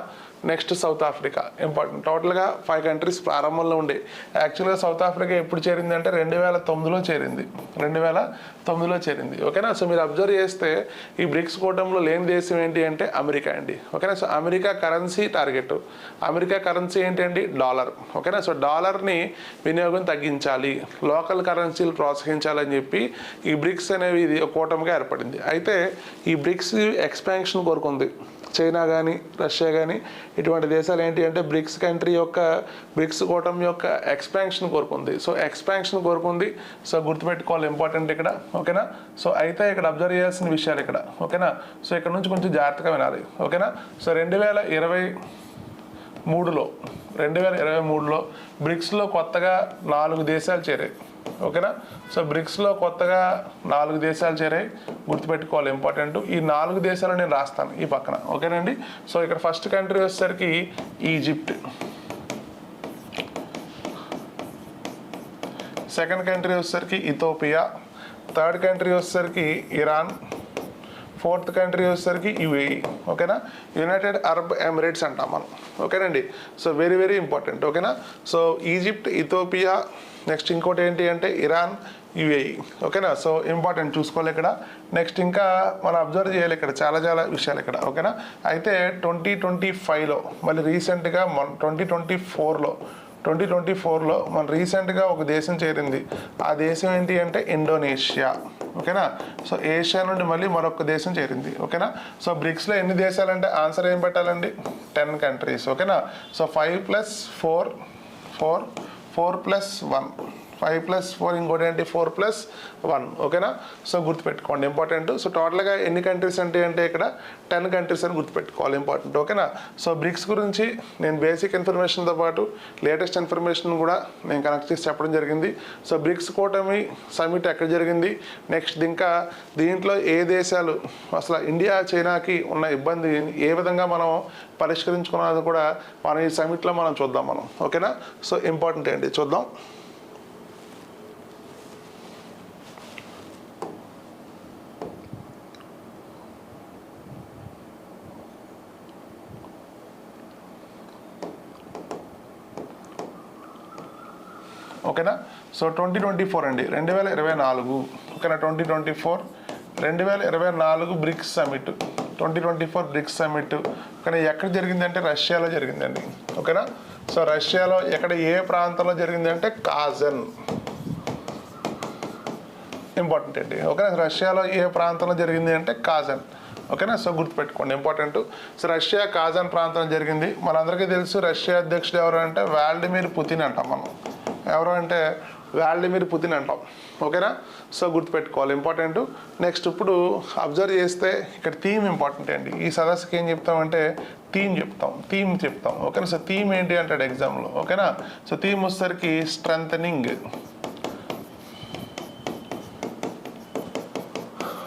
next south Africa important. టోటల్గా 5 కంట్రీస్ ప్రారంభంలో ఉండే. యాక్చువల్గా సౌత్ ఆఫ్రికా ఎప్పుడు చేరింది అంటే 2009లో చేరింది, 2009లో చేరింది. ఓకేనా, సో మీరు అబ్జర్వ్ చేస్తే ఈ బ్రిక్స్ కూటమిలో లేని దేశం ఏంటి అంటే అమెరికా అండి. ఓకేనా, so America currency target, America currency ఏంటి అండి డాలర్. ఓకేనా, సో డాలర్ని వినియోగం తగ్గించాలి, లోకల్ కరెన్సీలు ప్రోత్సహించాలని చెప్పి ఈ బ్రిక్స్ అనేవి ఇది కూటమిగా ఏర్పడింది. అయితే ఈ బ్రిక్స్ ఎక్స్పాన్షన్ కోరుకుంది. చైనా కానీ రష్యా కానీ ఇటువంటి దేశాలు ఏంటి అంటే బ్రిక్స్ కంట్రీ యొక్క, బ్రిక్స్ కూటమి యొక్క ఎక్స్పాన్షన్ కోరుకుంది. సో ఎక్స్పాన్షన్ కోరుకుంది, సో గుర్తుపెట్టుకోవాలి ఇంపార్టెంట్ ఇక్కడ. ఓకేనా, సో అయితే ఇక్కడ అబ్జర్వ్ చేయాల్సిన విషయాలు ఇక్కడ. ఓకేనా, సో ఇక్కడ నుంచి కొంచెం జాగ్రత్తగా వినాలి. ఓకేనా, సో 2023లో బ్రిక్స్లో కొత్తగా 4 దేశాలు చేరాయి. ఓకేనా, సో బ్రిక్స్లో కొత్తగా 4 దేశాలు చేరాయి, గుర్తుపెట్టుకోవాలి ఇంపార్టెంట్. ఈ 4 దేశాలు నేను రాస్తాను ఈ పక్కన. ఓకేనండి, సో ఇక్కడ ఫస్ట్ కంట్రీ వచ్చేసరికి ఈజిప్ట్, సెకండ్ కంట్రీ వచ్చేసరికి ఇథోపియా, థర్డ్ కంట్రీ వచ్చేసరికి ఇరాన్, ఫోర్త్ కంట్రీ వచ్చేసరికి యుఏఈ. ఓకేనా, యునైటెడ్ అరబ్ ఎమిరేట్స్ అంటాం మనం. ఓకేనండి, సో వెరీ వెరీ ఇంపార్టెంట్. ఓకేనా, సో ఈజిప్ట్, ఇథోపియా, నెక్స్ట్ ఇంకోటి ఏంటి అంటే ఇరాన్, యుఏఈ. ఓకేనా, సో ఇంపార్టెంట్ చూసుకోవాలి ఇక్కడ. నెక్స్ట్ ఇంకా మనం అబ్జర్వ్ చేయాలి ఇక్కడ చాలా చాలా విషయాలు ఇక్కడ. ఓకేనా, అయితే 2025లో మళ్ళీ రీసెంట్గా 2024లో మన రీసెంట్గా ఒక దేశం చేరింది. ఆ దేశం ఏంటి అంటే ఇండోనేషియా. ఓకేనా, సో ఏషియా నుండి మళ్ళీ మరొక దేశం చేరింది. ఓకేనా, సో బ్రిక్స్లో ఎన్ని దేశాలు అంటే ఆన్సర్ ఏం పెట్టాలండి 10 కంట్రీస్. ఓకేనా, సో 5 + 4 4 + 1 5 + 4 ఇంకోటి ఏంటి 4 + 1. ఓకేనా, సో గుర్తుపెట్టుకోండి ఇంపార్టెంట్. సో టోటల్గా ఎన్ని కంట్రీస్ అంటే ఇక్కడ 10 కంట్రీస్ అని గుర్తుపెట్టుకోవాలి ఇంపార్టెంట్. ఓకేనా, సో బ్రిక్స్ గురించి నేను బేసిక్ ఇన్ఫర్మేషన్తో పాటు లేటెస్ట్ ఇన్ఫర్మేషన్ కూడా నేను కనెక్ట్ చేసి చెప్పడం జరిగింది. సో బ్రిక్స్ కూటమి సమిట్ ఎక్కడ జరిగింది, నెక్స్ట్ ఇంకా దీంట్లో ఏ దేశాలు, అసలు ఇండియా చైనాకి ఉన్న ఇబ్బంది ఏ విధంగా మనం పరిష్కరించుకున్నది కూడా మనం ఈ సమిట్లో మనం చూద్దాం మనం. ఓకేనా, సో ఇంపార్టెంట్ ఏంటి చూద్దాం. ఓకేనా, సో 2024 అండి 2024. ఓకేనా, 2024 బ్రిక్స్ సమిట్, 2024 బ్రిక్స్ సమిట్. కానీ ఎక్కడ జరిగింది అంటే రష్యాలో జరిగిందండి. ఓకేనా, సో రష్యాలో ఎక్కడ ఏ ప్రాంతంలో జరిగింది అంటే కాజన్, ఇంపార్టెంట్ అండి. ఓకేనా, రష్యాలో ఏ ప్రాంతంలో జరిగింది అంటే కాజన్. ఓకేనా, సో గుర్తుపెట్టుకోండి ఇంపార్టెంట్. సో రష్యా కాజన్ ప్రాంతంలో జరిగింది. మనందరికీ తెలుసు రష్యా అధ్యక్షుడు ఎవరు అంటే వ్లాదిమిర్ పుతిన్ అంటాం మనం. ఎవరు అంటే వ్లాదిమిర్ పుతిన్ అంటాం. ఓకేనా? సో గుర్తుపెట్టుకోవాలి, ఇంపార్టెంట్. నెక్స్ట్ ఇప్పుడు అబ్జర్వ్ చేస్తే ఇక్కడ థీమ్ ఇంపార్టెంట్ అండి. ఈ సదస్సుకి ఏం చెప్తామంటే థీమ్ చెప్తాం. ఓకేనా? సో థీమ్ ఏంటి అంటాడు ఎగ్జామ్లో. ఓకేనా? సో థీమ్ వచ్చేసరికి స్ట్రెంథనింగ్.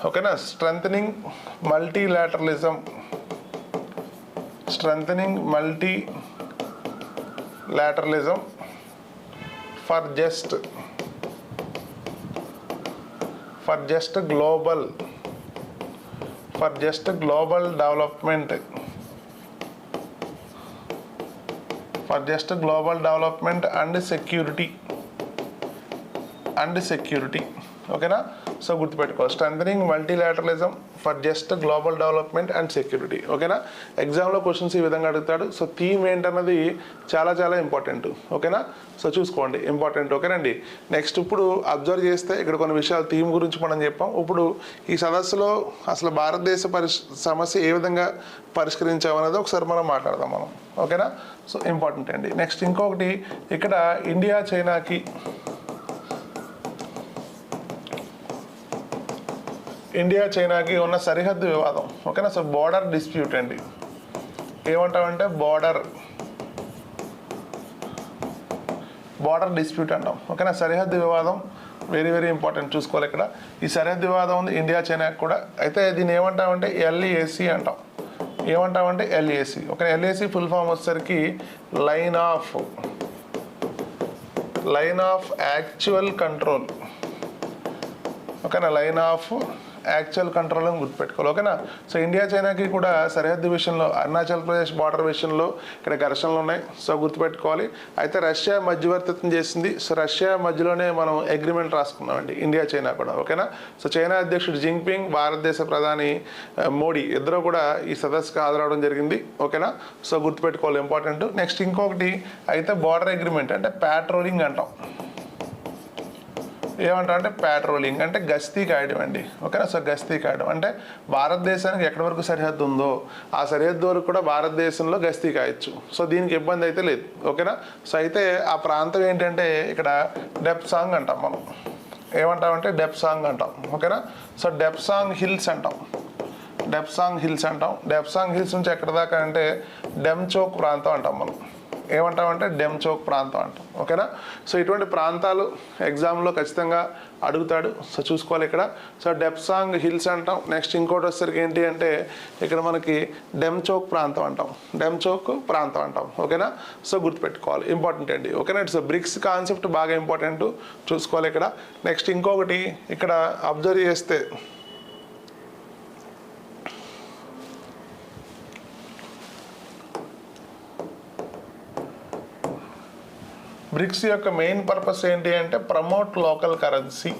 ఓకేనా? Strengthening multilateralism for just global development and security. ఓకేనా? సో గుర్తుపెట్టుకోవాలి, strengthening multilateralism for just global development and security. ఓకేనా? ఎగ్జామ్లో క్వశ్చన్స్ ఈ విధంగా అడుగుతాడు. సో థీమ్ ఏంటన్నది చాలా చాలా ఇంపార్టెంట్. ఓకేనా? సో చూసుకోండి, ఇంపార్టెంట్. ఓకేనండి. నెక్స్ట్ ఇప్పుడు అబ్జర్వ్ చేస్తే ఇక్కడ కొన్ని విషయాలు థీమ్ గురించి మనం చెప్పాం. ఇప్పుడు ఈ సదస్సులో అసలు భారతదేశ సమస్య ఏ విధంగా పరిష్కరించామనేది ఒకసారి మనం మాట్లాడదాం మనం. ఓకేనా? సో ఇంపార్టెంట్ అండి. నెక్స్ట్ ఇంకొకటి, ఇక్కడ ఇండియా చైనాకి ఉన్న సరిహద్దు వివాదం. ఓకేనా? సో బోర్డర్ డిస్ప్యూట్ అండి. ఏమంటామంటే బోర్డర్ డిస్ప్యూట్ అంటాం. ఓకేనా? సరిహద్దు వివాదం వెరీ వెరీ ఇంపార్టెంట్, చూసుకోవాలి. ఇక్కడ ఈ సరిహద్దు వివాదం ఉంది ఇండియా చైనాకి కూడా. అయితే దీన్ని ఏమంటామంటే LAC అంటాం. LAC. Okay, LAC full form వచ్చేసరికి లైన్ ఆఫ్ యాక్చువల్ కంట్రోల్. ఓకేనా? లైన్ ఆఫ్ యాక్చువల్ కంట్రోల్ అని గుర్తుపెట్టుకోవాలి. ఓకేనా? సో ఇండియా చైనాకి కూడా సరిహద్దు విషయంలో, అరుణాచల్ ప్రదేశ్ బార్డర్ విషయంలో ఇక్కడ ఘర్షణలు ఉన్నాయి. సో గుర్తుపెట్టుకోవాలి. అయితే రష్యా మధ్యవర్తిత్వం చేసింది. సో రష్యా మధ్యలోనే మనం అగ్రిమెంట్ రాసుకున్నామండి, ఇండియా చైనా కూడా. ఓకేనా? సో చైనా అధ్యక్షుడు జింగ్పింగ్, భారతదేశ ప్రధాని మోడీ ఇద్దరు కూడా ఈ సదస్సుకు హాజరవడం జరిగింది. ఓకేనా? సో గుర్తుపెట్టుకోవాలి, ఇంపార్టెంట్. నెక్స్ట్ ఇంకొకటి, అయితే బార్డర్ అగ్రిమెంట్ అంటే ప్యాట్రోలింగ్ అంటాం. ఏమంటారంటే ప్యాట్రోలింగ్ అంటే గస్తీ కాయడం అండి. ఓకేనా? సో గస్తీ కాయడం అంటే భారతదేశానికి ఎక్కడి వరకు సరిహద్దు ఉందో ఆ సరిహద్దు వరకు కూడా భారతదేశంలో గస్తీ కాయచ్చు. సో దీనికి ఇబ్బంది అయితే లేదు. ఓకేనా? సో అయితే ఆ ప్రాంతం ఏంటంటే ఇక్కడ డెప్సాంగ్ అంటాం మనం. ఏమంటామంటే డెప్సాంగ్ అంటాం. ఓకేనా? సో డెప్సాంగ్ హిల్స్ అంటాం. డెప్సాంగ్ హిల్స్ నుంచి ఎక్కడ దాకా అంటే డెమ్చోక్ ప్రాంతం అంటాం మనం. ఏమంటామంటే డెమ్చోక్ ప్రాంతం అంటాం. ఓకేనా? సో ఇటువంటి ప్రాంతాలు ఎగ్జామ్లో ఖచ్చితంగా అడుగుతాడు. సో చూసుకోవాలి ఇక్కడ. సో డెప్సాంగ్ హిల్స్ అంటాం. నెక్స్ట్ ఇంకోటి వచ్చేసరికి ఏంటి అంటే ఇక్కడ మనకి డెమ్చోక్ ప్రాంతం అంటాం. ఓకేనా? సో గుర్తుపెట్టుకోవాలి, ఇంపార్టెంట్ అండి. ఓకేనా? సో బ్రిక్స్ కాన్సెప్ట్ బాగా ఇంపార్టెంట్, చూసుకోవాలి ఇక్కడ. నెక్స్ట్ ఇంకొకటి ఇక్కడ అబ్జర్వ్ చేస్తే బ్రిక్స్ యొక్క మెయిన్ పర్పస్ ఏంటి అంటే ప్రమోట్ లోకల్ కరెన్సీ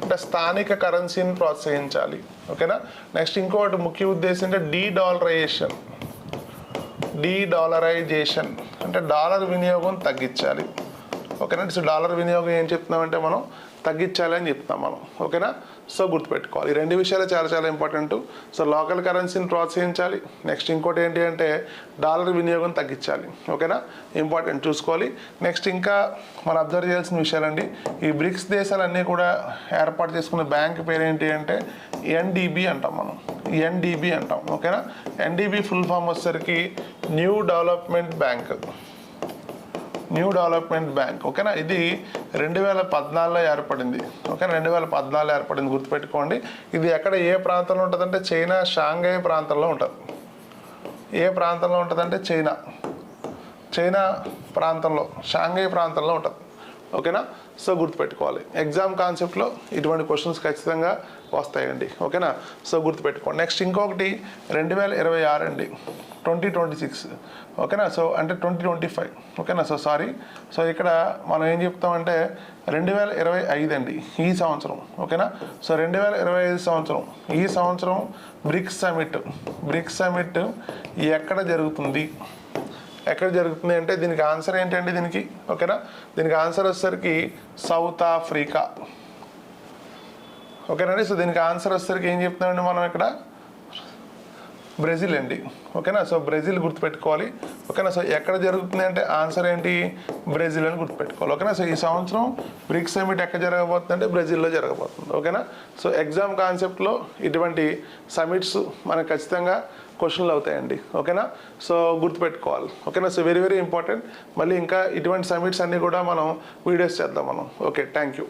అంటే స్థానిక కరెన్సీని ప్రోత్సహించాలి. ఓకేనా? నెక్స్ట్ ఇంకోటి ముఖ్య ఉద్దేశం అంటే డీడాలరైజేషన్ అంటే డాలర్ వినియోగం తగ్గించాలి. ఓకేనా? సో డాలర్ వినియోగం ఏం చెప్తున్నామంటే మనం తగ్గించాలి అని చెప్తాం మనం. ఓకేనా? సో గుర్తుపెట్టుకోవాలి, ఈ రెండు విషయాలు చాలా చాలా ఇంపార్టెంట్. సో లోకల్ కరెన్సీని ప్రోత్సహించాలి. నెక్స్ట్ ఇంకోటి ఏంటి అంటే డాలర్ వినియోగం తగ్గించాలి. ఓకేనా? ఇంపార్టెంట్, చూసుకోవాలి. నెక్స్ట్ ఇంకా మనం అబ్జర్వ్ చేయాల్సిన విషయాలండి, ఈ బ్రిక్స్ దేశాలన్నీ కూడా ఏర్పాటు చేసుకున్న బ్యాంక్ పేరు ఏంటి అంటే NDB అంటాం మనం. ఓకేనా? NDB ఫుల్ ఫామ్ వచ్చేసరికి న్యూ డెవలప్మెంట్ బ్యాంక్. ఓకేనా? ఇది 2014లో ఏర్పడింది. ఓకేనా? 2014లో ఏర్పడింది, గుర్తుపెట్టుకోండి. ఇది ఎక్కడ ఏ ప్రాంతంలో ఉంటుందంటే చైనా షాంఘై ప్రాంతంలో ఉంటుంది. ఏ ప్రాంతంలో ఉంటుందంటే చైనా ప్రాంతంలో, షాంఘై ప్రాంతంలో ఉంటుంది. ఓకేనా? సో గుర్తుపెట్టుకోవాలి, ఎగ్జామ్ కాన్సెప్ట్లో ఇటువంటి క్వశ్చన్స్ ఖచ్చితంగా వస్తాయండి. ఓకేనా? సో గుర్తుపెట్టుకోండి. నెక్స్ట్ ఇంకొకటి 2026 అండి, 2026. ఓకేనా? సో అంటే 2025. ఓకేనా? సో సారీ, సో ఇక్కడ మనం ఏం చెప్తామంటే 2025 అండి, ఈ సంవత్సరం. ఓకేనా? సో 2025 సంవత్సరం, ఈ సంవత్సరం బ్రిక్స్ సమిట్ ఎక్కడ జరుగుతుంది అంటే దీనికి ఆన్సర్ ఏంటండి దీనికి? ఓకేనా? దీనికి ఆన్సర్ వచ్చేసరికి సౌత్ ఆఫ్రికా. ఓకేనండి? సో దీనికి ఆన్సర్ వచ్చేసరికి ఏం చెప్తున్నామండి మనం ఇక్కడ బ్రెజిల్ అండి. ఓకేనా, సో బ్రెజిల్ గుర్తుపెట్టుకోవాలి. ఓకేనా, సో ఎక్కడ జరుగుతుంది అంటే ఆన్సర్ ఏంటి, బ్రెజిల్ అని గుర్తుపెట్టుకోవాలి. ఓకేనా, సో ఈ సంవత్సరం బ్రిక్స్ సమిట్ ఎక్కడ జరగబోతుంది అంటే బ్రెజిల్లో జరగబోతుంది. ఓకేనా, సో ఎగ్జామ్ కాన్సెప్ట్లో ఇటువంటి సమిట్స్ మనకు ఖచ్చితంగా క్వశ్చన్లు అవుతాయండి. ఓకేనా, సో గుర్తుపెట్టుకోవాలి. ఓకేనా, సో వెరీ వెరీ ఇంపార్టెంట్. మళ్ళీ ఇంకా ఇటువంటి సమిట్స్ అన్నీ కూడా మనం వీడియోస్ చేద్దాం మనం. Okay, thank you.